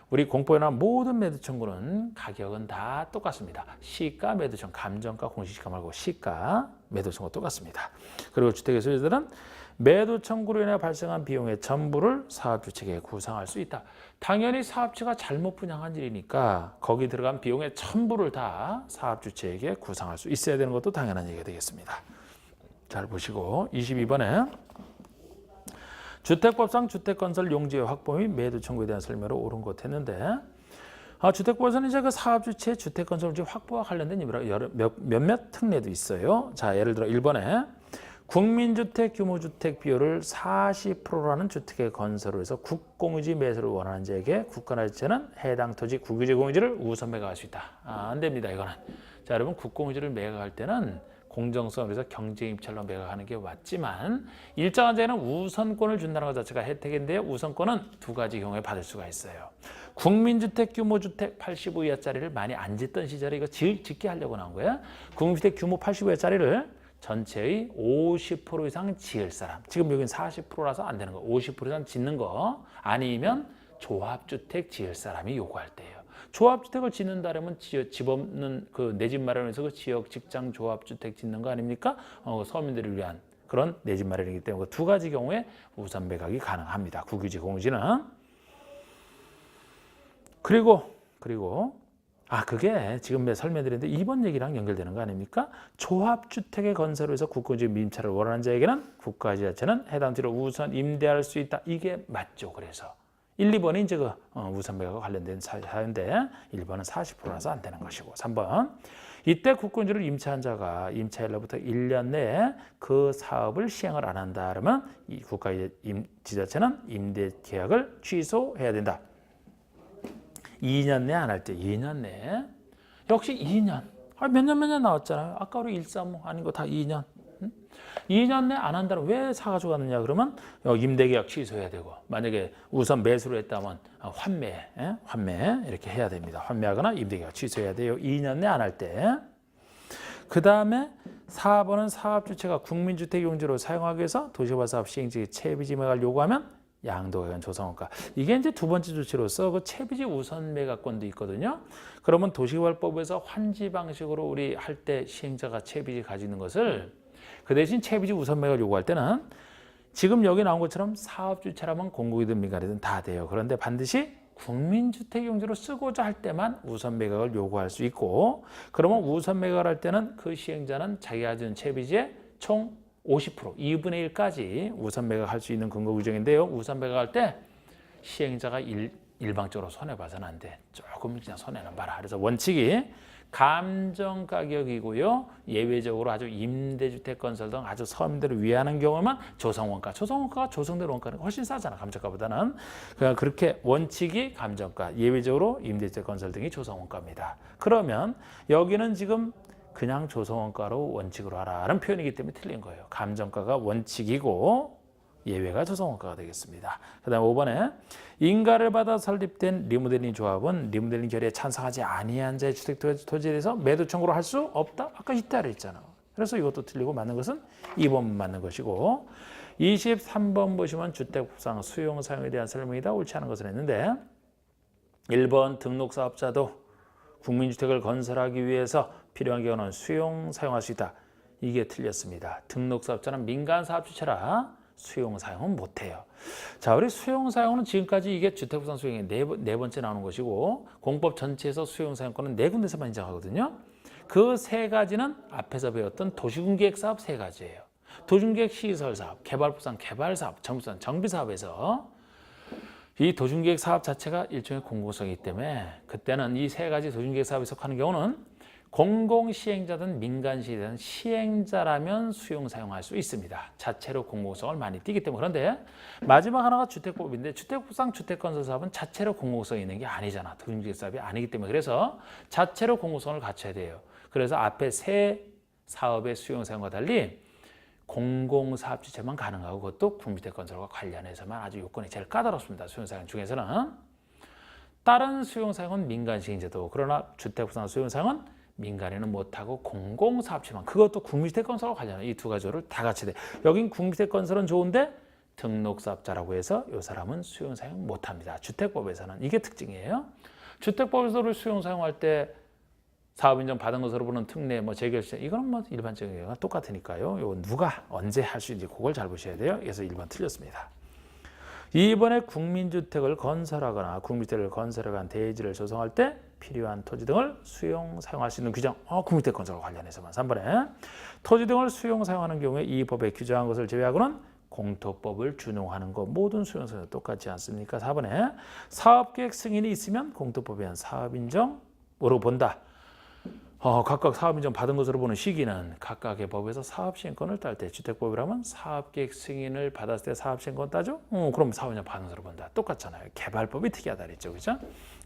우리 공포에 나온 모든 매도 청구는 가격은 다 똑같습니다. 시가 매도 청구, 감정가 공시시가 말고 시가 매도 청구 똑같습니다. 그리고 주택의 소유자들은 매도 청구로 인해 발생한 비용의 전부를 사업주 측에 구상할 수 있다. 당연히 사업주가 잘못 분양한 일이니까 거기 들어간 비용의 전부를 다 사업주 측에게 구상할 수 있어야 되는 것도 당연한 얘기가 되겠습니다. 잘 보시고 22번에 주택법상 주택건설 용지의 확보 및 매도 청구에 대한 설명을 옳은 것 했는데 주택법에서는 이제 그 사업주체의 주택건설지 확보와 관련된 몇몇 특례도 있어요. 자, 예를 들어 1번에 국민주택 규모주택 비율을 40%라는 주택의 건설을 해서 국공유지 매수를 원하는 자에게 국가나 지자체는 해당 토지 국유지 공유지를 우선 매각할 수 있다. 안 됩니다. 이거는. 자, 여러분 국공유지를 매각할 때는 공정성을 위해서 경쟁입찰로 매각하는 게 맞지만 일정한 자에는 우선권을 준다는 것 자체가 혜택인데요. 우선권은 두 가지 경우에 받을 수가 있어요. 국민주택 규모주택 85 이하짜리를 많이 안 짓던 시절에 이거 짓게 하려고 나온 거예요. 국민주택 규모 85 이하짜리를 전체의 50% 이상 지을 사람. 지금 여기는 40%라서 안 되는 거. 50% 이상 짓는 거. 아니면 조합주택 지을 사람이 요구할 때예요. 조합주택을 짓는다면 집 없는 그 내 집 마련해서 그 지역 직장 조합주택 짓는 거 아닙니까? 서민들을 위한 그런 내 집 마련이기 때문에 두 가지 경우에 우선 매각이 가능합니다. 국유지, 공유지는. 그리고 그게 지금 설명드렸는데 이번 얘기랑 연결되는 거 아닙니까? 조합주택의 건설을 해서 국공유지 임차를 원하는 자에게는 국가지자체는 해당 지를 우선 임대할 수 있다. 이게 맞죠. 그래서 1, 2번이 이제 그 우선 매각과 관련된 사유인데 1번은 40%라서 안 되는 것이고 3번 이때 국공유지를 임차한 자가 임차일로부터 1년 내에 그 사업을 시행을 안 한다 그러면 이 국가지자체는 임대 계약을 취소해야 된다. 2년 내에 안 할 때 2년 내에 역시 2년 몇 년 나왔잖아요. 아까 우리 135 아닌 거 다 2년 2년 내에 안 한다면 왜 사가지고 갔느냐 그러면 임대계약 취소해야 되고 만약에 우선 매수를 했다면 환매 이렇게 해야 됩니다. 환매하거나 임대계약 취소해야 돼요. 2년 내에 안 할 때. 그 다음에 4번은 사업주체가 국민주택 용지로 사용하기 위해서 도시개발 사업 시행지 채비지 매각을 요구하면 양도가액 조성원가. 이게 이제 두 번째 조치로서 그 채비지 우선 매각권도 있거든요. 그러면 도시개발법에서 환지 방식으로 우리 할 때 시행자가 채비지 가지는 것을 그 대신 채비지 우선 매각을 요구할 때는 지금 여기 나온 것처럼 사업주체라면 공공이든 민간이든 다 돼요. 그런데 반드시 국민주택 용지로 쓰고자 할 때만 우선 매각을 요구할 수 있고 그러면 우선 매각을 할 때는 그 시행자는 자기가 가진 채비지의 총 50% 2분의 1까지 우선 매각할 수 있는 근거 규정인데요. 우선 매각할 때 시행자가 일방적으로 손해봐서는 안 돼. 조금 그냥 손해는 봐라. 그래서 원칙이 감정가격이고요. 예외적으로 아주 임대주택 건설 등 아주 서민들을 위하는 경우만 조성원가. 조성원가가 조성된 원가는 훨씬 싸잖아. 감정가보다는. 그렇게 원칙이 감정가, 예외적으로 임대주택 건설 등이 조성원가입니다. 그러면 여기는 지금 그냥 조성원가로 원칙으로 하라는 표현이기 때문에 틀린 거예요. 감정가가 원칙이고 예외가 조성원가가 되겠습니다. 그 다음 5번에 인가를 받아 설립된 리모델링 조합은 리모델링 결의에 찬성하지 아니한 자의 주택 토지에 대해서 매도 청구를 할 수 없다. 아까 이따로 했잖아. 그래서 이것도 틀리고 맞는 것은 2번 맞는 것이고 23번 보시면 주택법상 수용 사용에 대한 설명이다. 옳지 않은 것을 했는데 1번 등록사업자도 국민주택을 건설하기 위해서 필요한 경우는 수용 사용할 수 있다. 이게 틀렸습니다. 등록사업자는 민간사업주체라 수용 사용은 못해요. 자, 우리 수용 사용은 지금까지 이게 주택부산 수용의 네 번째 나오는 것이고 공법 전체에서 수용 사용권은 4군데서만 인정하거든요. 그 3가지는 앞에서 배웠던 도시군계획 사업 3가지예요. 도시군계획 시설 사업, 개발부산 개발 사업, 정비부산 정비 사업에서 이 도시계획 사업 자체가 일종의 공공성이기 때문에 그때는 이 3가지 도시계획 사업에 속하는 경우는 공공시행자든 민간시행자든 시행자라면 수용 사용할 수 있습니다. 자체로 공공성을 많이 띠기 때문에. 그런데 마지막 하나가 주택법인데 주택법상 주택건설사업은 자체로 공공성이 있는 게 아니잖아. 도시계획 사업이 아니기 때문에. 그래서 자체로 공공성을 갖춰야 돼요. 그래서 앞에 3 사업의 수용 사용과 달리 공공사업주체만 가능하고 그것도 국민주택건설과 관련해서만 아주 요건이 제일 까다롭습니다. 수용사용 중에서는. 다른 수용사용은 민간시행자도 그러나 주택부산 수용사용은 민간에는 못하고 공공사업체만 그것도 국민주택건설과 관련한 이 2가지를 다 같이 돼. 여긴 국민주택건설은 좋은데 등록사업자라고 해서 이 사람은 수용사용 못합니다. 주택법에서는 이게 특징이에요. 주택법에서 수용사용할 때 사업인정 받은 것으로 보는 특례, 재결세 이거는 일반적인 경우가 똑같으니까요. 이거 누가 언제 할 수 있는지 그걸 잘 보셔야 돼요. 그래서 1번 틀렸습니다. 2번에 국민주택을 건설하거나 국민주택을 건설해간 대지를 조성할 때 필요한 토지 등을 수용 사용할 수 있는 규정. 국민주택 건설과 관련해서만. 3번에 토지 등을 수용 사용하는 경우에 이 법에 규정한 것을 제외하고는 공토법을 준용하는 것 모든 수용소는 똑같지 않습니까? 4번에 사업계획 승인이 있으면 공토법에 의한 사업인정으로 본다. 각각 사업인정 받은 것으로 보는 시기는 각각의 법에서 사업시행권을 딸 때 주택법이라면 사업계획 승인을 받았을 때 사업시행권 따죠? 그럼 사업인정 받은 것으로 본다. 똑같잖아요. 개발법이 특이하다 그랬죠. 그죠?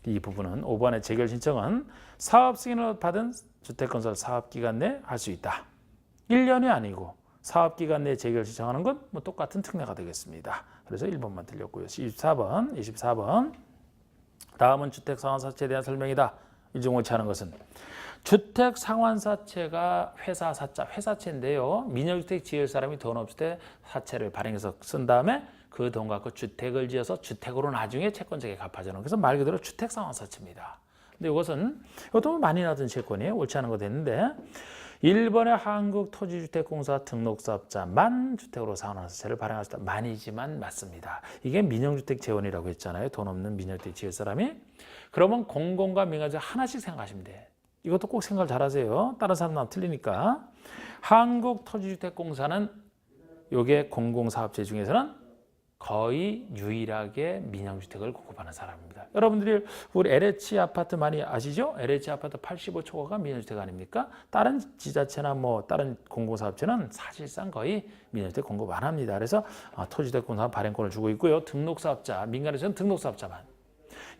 이 부분은 5번의 재결 신청은 사업 승인을 받은 주택건설 사업기간 내에 할 수 있다. 1년이 아니고 사업기간 내에 재결 신청하는 건 뭐 똑같은 특례가 되겠습니다. 그래서 1번만 틀렸고요. 24번. 다음은 주택상환사채에 대한 설명이다. 일종 옳지 않은 것은 주택상환사채가 회사채인데요. 민영주택 지을 사람이 돈 없을 때 사채를 발행해서 쓴 다음에 그 돈 갖고 주택을 지어서 주택으로 나중에 채권자에게 갚아주는, 그래서 말 그대로 주택상환사채입니다. 근데 이것도 많이 나던 채권이에요. 옳지 않은 거 됐는데 1번의 한국토지주택공사 등록사업자만 주택으로 상환사채를 발행할 수 있다. 만이지만 맞습니다. 이게 민영주택 재원이라고 했잖아요. 돈 없는 민영주택 지을 사람이. 그러면 공공과 민간주택 하나씩 생각하시면 돼. 이것도 꼭 생각을 잘 하세요. 다른 사람들은 틀리니까. 한국토지주택공사는 요게 공공사업체 중에서는 거의 유일하게 민영주택을 공급하는 사람입니다. 여러분들이 우리 LH 아파트 많이 아시죠? LH 아파트 85초과가 민영주택 아닙니까? 다른 지자체나 뭐 다른 공공사업체는 사실상 거의 민영주택 공급 안 합니다. 그래서 토지주택공사 발행권을 주고 있고요. 등록사업자, 민간에서는 등록사업자만.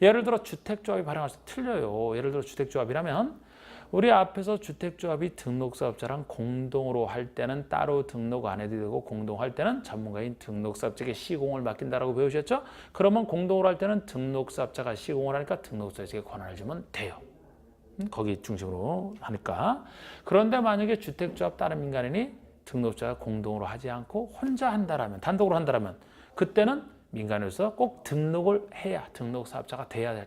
예를 들어 주택조합이 발행할 때 틀려요. 예를 들어 주택조합이라면 우리 앞에서 주택조합이 등록사업자랑 공동으로 할 때는 따로 등록 안 해도 되고, 공동할 때는 전문가인 등록사업자에게 시공을 맡긴다라고 배우셨죠? 그러면 공동으로 할 때는 등록사업자가 시공을 하니까 등록사업자에게 권한을 주면 돼요. 거기 중심으로 하니까. 그런데 만약에 주택조합 다른 민간인이 등록자가 공동으로 하지 않고 혼자 한다라면, 단독으로 한다라면 그때는 민간으로서 꼭 등록을 해야, 등록사업자가 돼야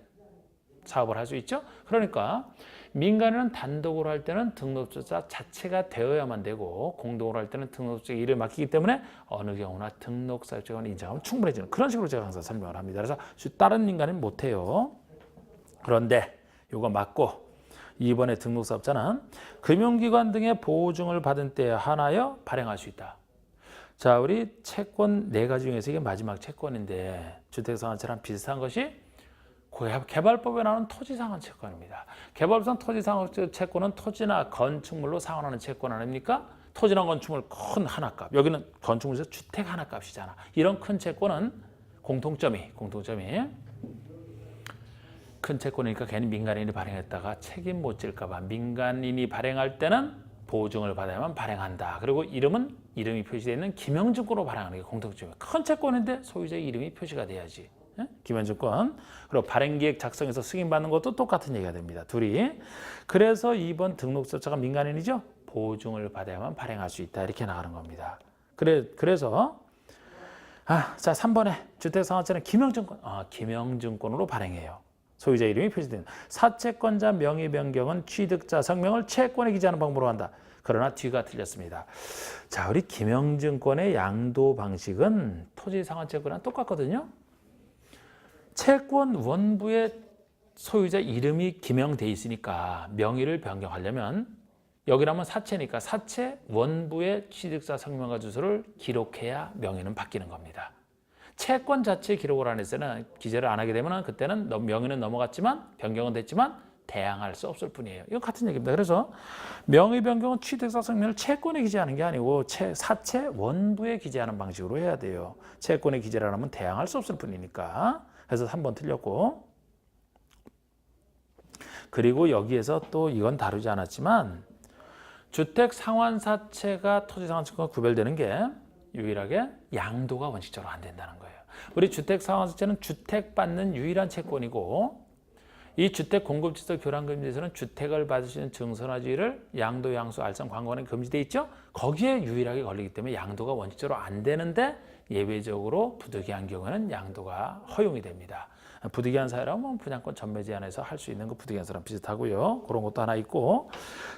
사업을 할 수 있죠. 그러니까 민간은 단독으로 할 때는 등록자 자체가 되어야만 되고, 공동으로 할 때는 등록자 이름을 맡기기 때문에 어느 경우나 등록사업자가 인정하면 충분해지는, 그런 식으로 제가 항상 설명을 합니다. 그래서 다른 민간은 못해요. 그런데 이거 맞고 2번의 등록사업자는 금융기관 등의 보증을 받은 때에 한하여 발행할 수 있다. 자, 우리 채권 4가지 중에서 이게 마지막 채권인데, 주택상환채랑 비슷한 것이 개발법에 나오는 토지상환 채권입니다. 개발법상 토지상환 채권은 토지나 건축물로 상환하는 채권 아닙니까? 토지나 건축물 큰 하나값, 여기는 건축물에서 주택 하나값이잖아. 이런 큰 채권은 공통점이 큰 채권이니까 괜히 민간인이 발행했다가 책임 못 질까 봐 민간인이 발행할 때는 보증을 받아야만 발행한다. 그리고 이름이 표시되어 있는 김영증권으로 발행하는 게 공통점이에요. 큰 채권인데 소유자의 이름이 표시가 돼야지. 김현증권. 그리고 발행기획 작성해서 승인받는 것도 똑같은 얘기가 됩니다. 둘이. 그래서 2번 등록사업자가 민간인이죠. 보증을 받아야만 발행할 수 있다. 이렇게 나가는 겁니다. 그래서 자, 3번에 주택상환채는 김영증권으로 발행해요. 소유자 이름이 표시된 사채권자 명의 변경은 취득자 성명을 채권에 기재하는 방법으로 한다. 그러나 뒤가 틀렸습니다. 자, 우리 김영증권의 양도 방식은 토지상환채권이랑 똑같거든요. 채권 원부에 소유자 이름이 기명돼 있으니까 명의를 변경하려면, 여기라면 사채니까 사채 원부에 취득자 성명과 주소를 기록해야 명의는 바뀌는 겁니다. 채권 자체 기록을 안 했으면, 기재를 안 하게 되면 그때는 명의는 넘어갔지만 변경은 됐지만 대항할 수 없을 뿐이에요. 이건 같은 얘기입니다. 그래서 명의 변경은 취득자 성명을 채권에 기재하는 게 아니고 사채 원부에 기재하는 방식으로 해야 돼요. 채권에 기재를 하면 대항할 수 없을 뿐이니까. 그래서 3번 틀렸고, 그리고 여기에서 또 이건 다루지 않았지만 주택상환사채가 토지상환채권과 구별되는 게 유일하게 양도가 원칙적으로 안 된다는 거예요. 우리 주택상환사채는 주택받는 유일한 채권이고, 이 주택공급질서 교란금지에서는 주택을 받을 수 있는 증서나 지위를 양도, 양수, 알선, 광고는 금지돼 있죠. 거기에 유일하게 걸리기 때문에 양도가 원칙적으로 안 되는데, 예외적으로 부득이한 경우에는 양도가 허용이 됩니다. 부득이한 사유라면 분양권 전매 제한에서 할 수 있는 거 부득이한 사람 비슷하고요. 그런 것도 하나 있고,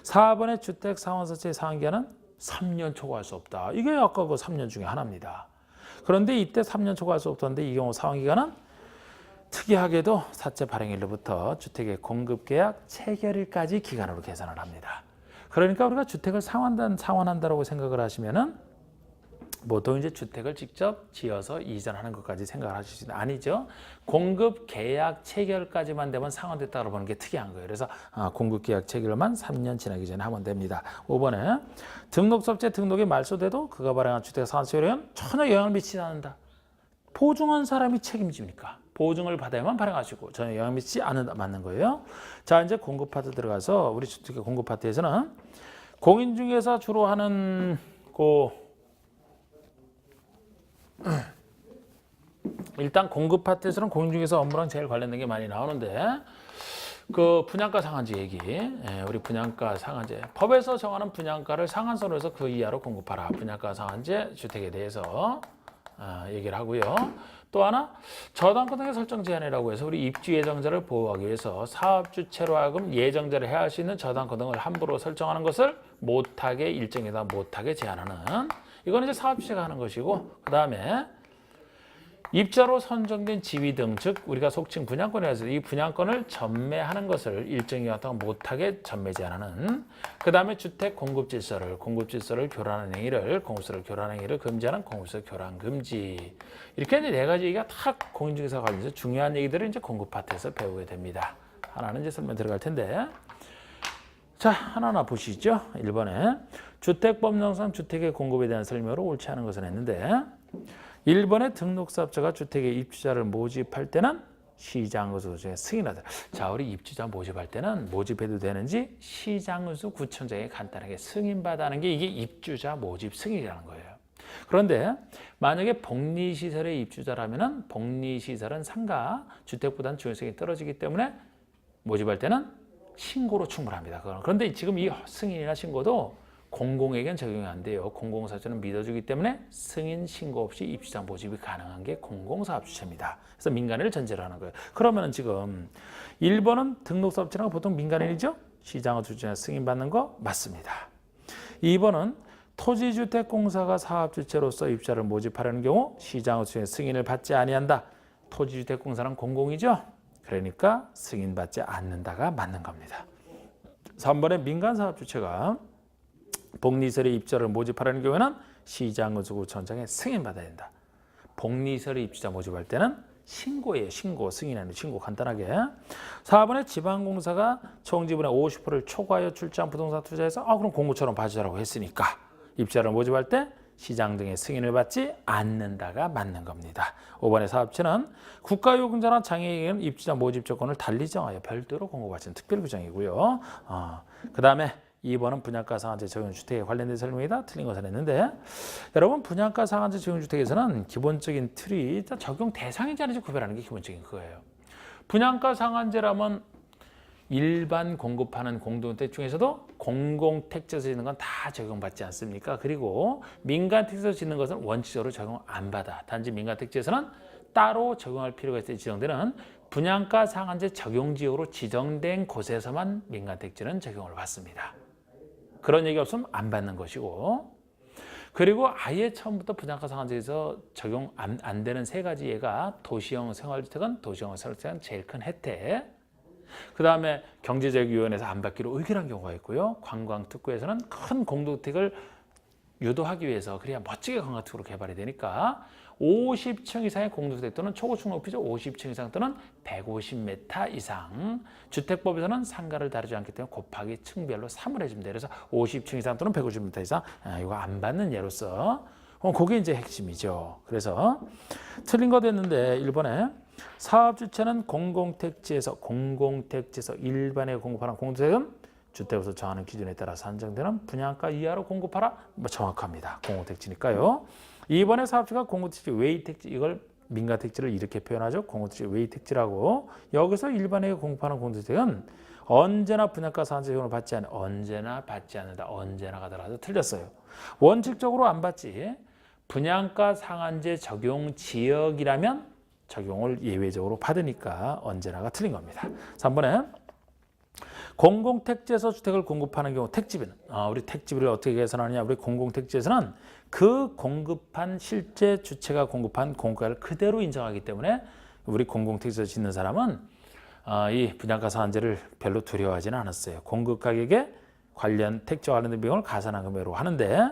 4번의 주택상환사채의 상한기한은 3년 초과할 수 없다. 이게 아까 그 3년 중에 하나입니다. 그런데 이때 3년 초과할 수 없다는데, 이 경우 상환기간은 특이하게도 사채 발행일로부터 주택의 공급계약 체결일까지 기간으로 계산을 합니다. 그러니까 우리가 주택을 상환한다라고 생각을 하시면은 보통 이제 주택을 직접 지어서 이전하는 것까지 생각을 하실 수 있는 아니죠. 공급 계약 체결까지만 되면 상환됐다고 보는 게 특이한 거예요. 그래서 공급 계약 체결만 3년 지나기 전에 하면 됩니다. 5번에 등록업체 등록이 말소돼도 그가 발행한 주택 상환세율에는 전혀 영향을 미치지 않는다. 보증한 사람이 책임집니까? 보증을 받아야만 발행하시고 전혀 영향 미치지 않는다. 맞는 거예요. 자, 이제 공급 파트 들어가서 우리 주택의 공급 파트에서는 공인중개사 주로 하는 일단 공급 파트에서는 공인중개사 업무랑 제일 관련된 게 많이 나오는데 그 분양가 상한제 얘기, 우리 분양가 상한제 법에서 정하는 분양가를 상한선으로 해서 그 이하로 공급하라. 분양가 상한제 주택에 대해서 얘기를 하고요. 또 하나 저당권 등의 설정 제한이라고 해서 우리 입주 예정자를 보호하기 위해서 사업주체로 하여금 예정자를 해야 할 수 있는 저당권 등을 함부로 설정하는 것을 못하게 일정에다 못하게 제한하는 이건 이제 사업주체가 하는 것이고 그 다음에 입자로 선정된 지위 등 즉 우리가 속칭 분양권이라서 이 분양권을 전매하는 것을 일정 기간 동안 못하게 전매 제한하는 그 다음에 주택 공급 질서를 교란하는 행위를 공급세를 교란하는 행위를 금지하는 공급세 교란 금지 이렇게 이제 네 가지 얘기가 다 공인중개사 관련해서 중요한 얘기들을 이제 공급 파트에서 배우게 됩니다. 하나는 이제 설명 들어갈 텐데 자 하나하나 보시죠. 1번에 주택법령상 주택의 공급에 대한 설명으로 옳지 않은 것은 했는데 1번에 등록사업자가 주택의 입주자를 모집할 때는 시장의수 중에 승인하다. 자, 우리 입주자 모집할 때는 모집해도 되는지 시장의수 구청장에 간단하게 승인받아는 게 이게 입주자 모집 승인이라는 거예요. 그런데 만약에 복리시설의 입주자라면 복리시설은 상가, 주택보다는 중요성이 떨어지기 때문에 모집할 때는 신고로 충분합니다. 그런데 지금 이 승인이나 신고도 공공에겐 적용이 안 돼요. 공공사업주는 믿어주기 때문에 승인 신고 없이 입주자 모집이 가능한 게 공공사업주체입니다. 그래서 민간인을 전제로 하는 거예요. 그러면 지금 1번은 등록사업주가 보통 민간인이죠. 시장의수주체 승인받는 거 맞습니다. 2번은 토지주택공사가 사업주체로서 입주자를 모집하려는 경우 시장의수주체 승인을 받지 아니한다. 토지주택공사는 공공이죠. 그러니까 승인받지 않는다가 맞는 겁니다. 3번에 민간사업주체가 복리시설의 입주자를 모집하려는 경우에는 시장의수구청장에 승인받아야 된다. 복리시설의 입주자 모집할 때는 신고예요. 신고, 승인하는 신고 간단하게. 4번에 지방공사가 총지분의 50%를 초과하여 출자한 부동산 투자해서 그럼 공구처럼 봐주자라고 했으니까 입주자를 모집할 때 시장 등의 승인을 받지 않는다가 맞는 겁니다. 5번의 사업체는 국가요금자나 장애인에게는 입주자 모집 조건을 달리 정하여 별도로 공고받치는 특별규정이고요. 그 다음에 2번은 분양가 상한제 적용주택에 관련된 설명이다. 틀린 것을 했는데 여러분 분양가 상한제 적용주택에서는 기본적인 틀이 적용 대상인지 아닌지 구별하는 게 기본적인 그거예요. 분양가 상한제라면 일반 공급하는 공동택 중에서도 공공택지에서 짓는 건 다 적용받지 않습니까? 그리고 민간택지에서 짓는 것은 원칙적으로 적용 안 받아. 단지 민간택지에서는 따로 적용할 필요가 있을 때 지정되는 분양가 상한제 적용지역으로 지정된 곳에서만 민간택지는 적용을 받습니다. 그런 얘기 없으면 안 받는 것이고 그리고 아예 처음부터 분양가 상한제에서 적용 안 되는 세 가지 예가 도시형 생활주택은 도시형 생활주택은 제일 큰 혜택 그 다음에 경제적위원회에서 안 받기로 의결한 경우가 있고요. 관광특구에서는 큰 공동택을 유도하기 위해서 그래야 멋지게 관광특구로 개발이 되니까 50층 이상의 공동주택 또는 초고층 높이죠. 50층 이상 또는 150m 이상. 주택법에서는 상가를 다루지 않기 때문에 곱하기 층별로 3을 해주면 돼요. 그래서 50층 이상 또는 150m 이상 이거 안 받는 예로서 그게 이제 핵심이죠. 그래서 틀린 거 됐는데 1번에 사업주체는 공공택지에서 일반에 공급하는 공동택은 주택에서 정하는 기준에 따라서 산정되는 분양가 이하로 공급하라. 정확합니다. 공공택지니까요. 2번의 사업주가 공공택지 외의택지 이걸 민간택지를 이렇게 표현하죠. 공공택지 외의택지라고. 여기서 일반에 공급하는 공동택은 언제나 분양가 상한제 적용을 받지 않는 언제나 받지 않는다. 언제나가 들어가서 틀렸어요. 원칙적으로 안 받지. 분양가 상한제 적용 지역이라면 적용을 예외적으로 받으니까 언제나가 틀린 겁니다. 3번에 공공택지에서 주택을 공급하는 경우 택지비는 우리 택지비를 어떻게 계산하느냐. 우리 공공택지에서는 그 공급한 실제 주체가 공급한 공급가를 그대로 인정하기 때문에 우리 공공택지에서 짓는 사람은 이 분양가 상한제를 별로 두려워하지는 않았어요. 공급 가격에 관련 택지와 관련된 비용을 가산한 금액으로 하는데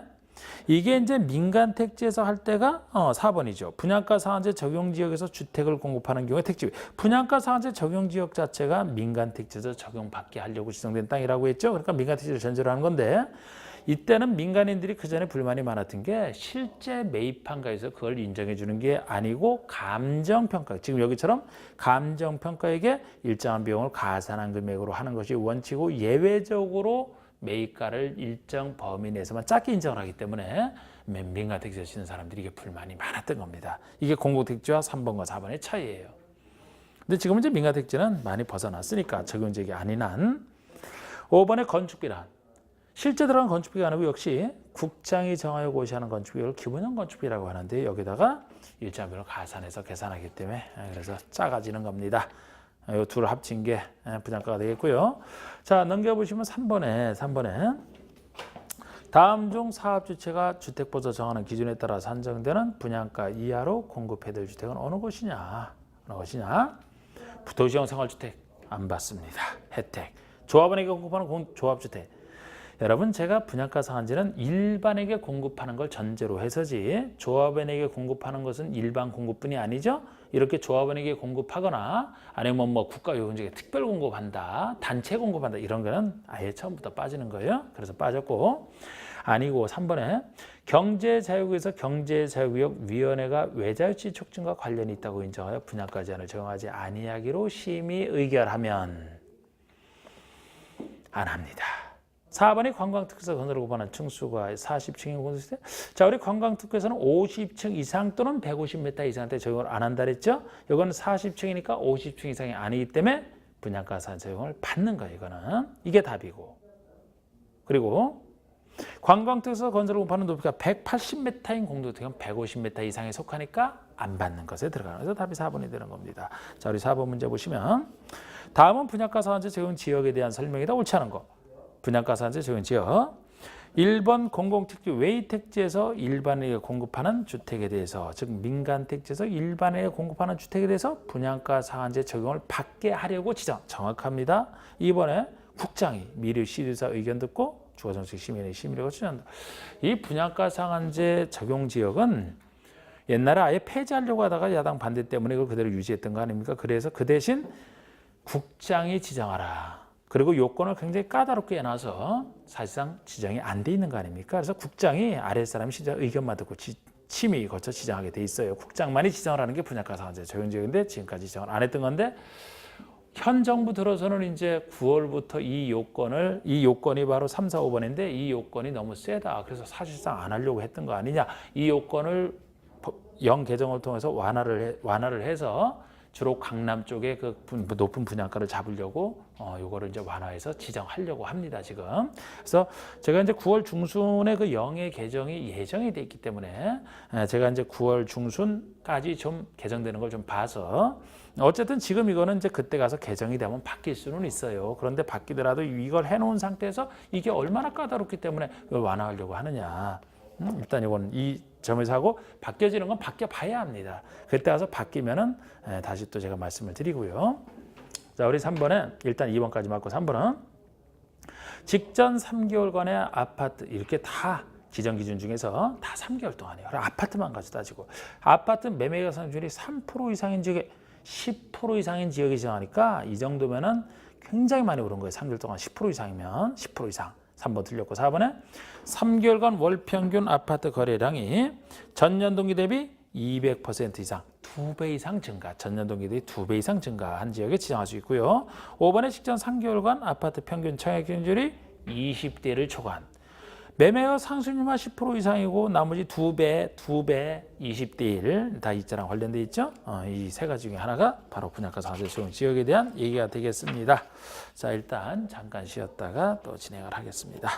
이게 이제 민간 택지에서 할 때가 4번이죠. 분양가 상한제 적용 지역에서 주택을 공급하는 경우에 택지. 분양가 상한제 적용 지역 자체가 민간 택지에서 적용받게 하려고 지정된 땅이라고 했죠. 그러니까 민간 택지를 전제로 하는 건데 이때는 민간인들이 그 전에 불만이 많았던 게 실제 매입한 가에서 그걸 인정해 주는 게 아니고 감정평가. 지금 여기처럼 감정평가에게 일정한 비용을 가산한 금액으로 하는 것이 원칙이고 예외적으로 매입가를 일정 범위 내에서만 작게 인정을 하기 때문에 민간택지를 짓는 사람들이 이게 불만이 많았던 겁니다. 이게 공공택지와 3번과 4번의 차이예요. 근데 지금 이제 민간택지는 많이 벗어났으니까 적용지역이 아닌 한 5번의 건축비란 실제 들어간 건축비가 아니고 역시 국장이 정하여 고시하는 건축비를 기본형 건축비라고 하는데 여기다가 일정 비용을 가산해서 계산하기 때문에 그래서 작아지는 겁니다. 이 둘을 합친 게 분양가가 되겠고요. 자, 넘겨보시면 3번에 다음 중 사업주체가 주택보조 정하는 기준에 따라 산정되는 분양가 이하로 공급해야 주택은 어느 것이냐? 도시형 생활주택 안 받습니다. 혜택. 조합원에게 공급하는 조합주택. 여러분 제가 분양가 상한제는 일반에게 공급하는 걸 전제로 해서지 조합원에게 공급하는 것은 일반 공급뿐이 아니죠. 이렇게 조합원에게 공급하거나 아니면 뭐 국가요금제에 특별 공급한다, 단체 공급한다 이런 거는 아예 처음부터 빠지는 거예요. 그래서 빠졌고 아니고 3번에 경제자유구에서 경제자유구역위원회가 외자유치 촉진과 관련이 있다고 인정하여 분양가 제한을 적용하지 아니하기로 심의 의결하면 안 합니다. 4번이 관광특구에서 건설을 고반한 층수가 40층인 공동주택. 자, 우리 관광특구에서는 50층 이상 또는 150m 이상한테 적용을 안 한다 그랬죠? 이거는 40층이니까 50층 이상이 아니기 때문에 분양가 상한 적용을 받는 거예요. 이거는. 이게 답이고. 그리고 관광특구에서 건설을 고반하는 높이가 180m인 공동주택은 150m 이상에 속하니까 안 받는 것에 들어가는 그래서 답이 4번이 되는 겁니다. 자, 우리 4번 문제 보시면 다음은 분양가 상한제 적용 지역에 대한 설명이다. 옳지 않은 거. 분양가 상한제 적용 지역 1번 공공택지 외택지에서 일반에게 공급하는 주택에 대해서 즉 민간택지에서 일반에게 공급하는 주택에 대해서 분양가 상한제 적용을 받게 하려고 지정 정확합니다. 2번에 국장이 미리 시의사 의견 듣고 주거정책심의회 심의를 거치는다. 이 분양가 상한제 적용 지역은 옛날에 아예 폐지하려고 하다가 야당 반대 때문에 이걸 그대로 유지했던 거 아닙니까? 그래서 그 대신 국장이 지정하라. 그리고 요건을 굉장히 까다롭게 해놔서 사실상 지정이 안 돼 있는 거 아닙니까? 그래서 국장이 아랫사람이 시장 의견만 듣고 심의 거쳐 지정하게 돼 있어요. 국장만이 지정을 하는 게 분양가 상한제 적용지역인데 지금까지 지정을 안 했던 건데 현 정부 들어서는 이제 9월부터 이 요건이 바로 3, 4, 5번인데 이 요건이 너무 세다. 그래서 사실상 안 하려고 했던 거 아니냐. 이 요건을 영 개정을 통해서 완화를 해서 주로 강남 쪽에 그 높은 분양가를 잡으려고 요거를 이제 완화해서 지정하려고 합니다, 지금. 그래서 제가 이제 9월 중순에 그 영의 개정이 예정이 돼 있기 때문에 제가 이제 9월 중순까지 좀 개정되는 걸 좀 봐서 어쨌든 지금 이거는 이제 그때 가서 개정이 되면 바뀔 수는 있어요. 그런데 바뀌더라도 이걸 해놓은 상태에서 이게 얼마나 까다롭기 때문에 이걸 완화하려고 하느냐. 일단 이건 이 점에서 하고 바뀌어지는 건 바뀌어봐야 합니다. 그때 가서 바뀌면은 다시 또 제가 말씀을 드리고요. 자, 우리 3번에 일단 2번까지 맞고 3번은 직전 3개월간의 아파트 이렇게 다 지정 기준 중에서 다 3개월 동안이에요. 아파트만 가지고 따지고 아파트 매매 가산율이 3% 이상인 지역에 10% 이상인 지역이 지정하니까 이 정도면은 굉장히 많이 오른 거예요. 3개월 동안 10% 이상이면 10% 이상. 3번 틀렸고 4번에 3개월간 월 평균 아파트 거래량이 전년 동기 대비 200% 이상, 2배 이상 증가, 전년 동기 대비 2배 이상 증가한 지역에 지정할 수 있고요. 5번에 직전 3개월간 아파트 평균 청약 경쟁률이 20대를 초과한 매매가 상승률만 10% 이상이고 나머지 2배, 20대 1 다 이자랑 관련돼 있죠. 이 세 가지 중에 하나가 바로 분양가 상한제 적용 지역에 대한 얘기가 되겠습니다. 자, 일단 잠깐 쉬었다가 또 진행을 하겠습니다.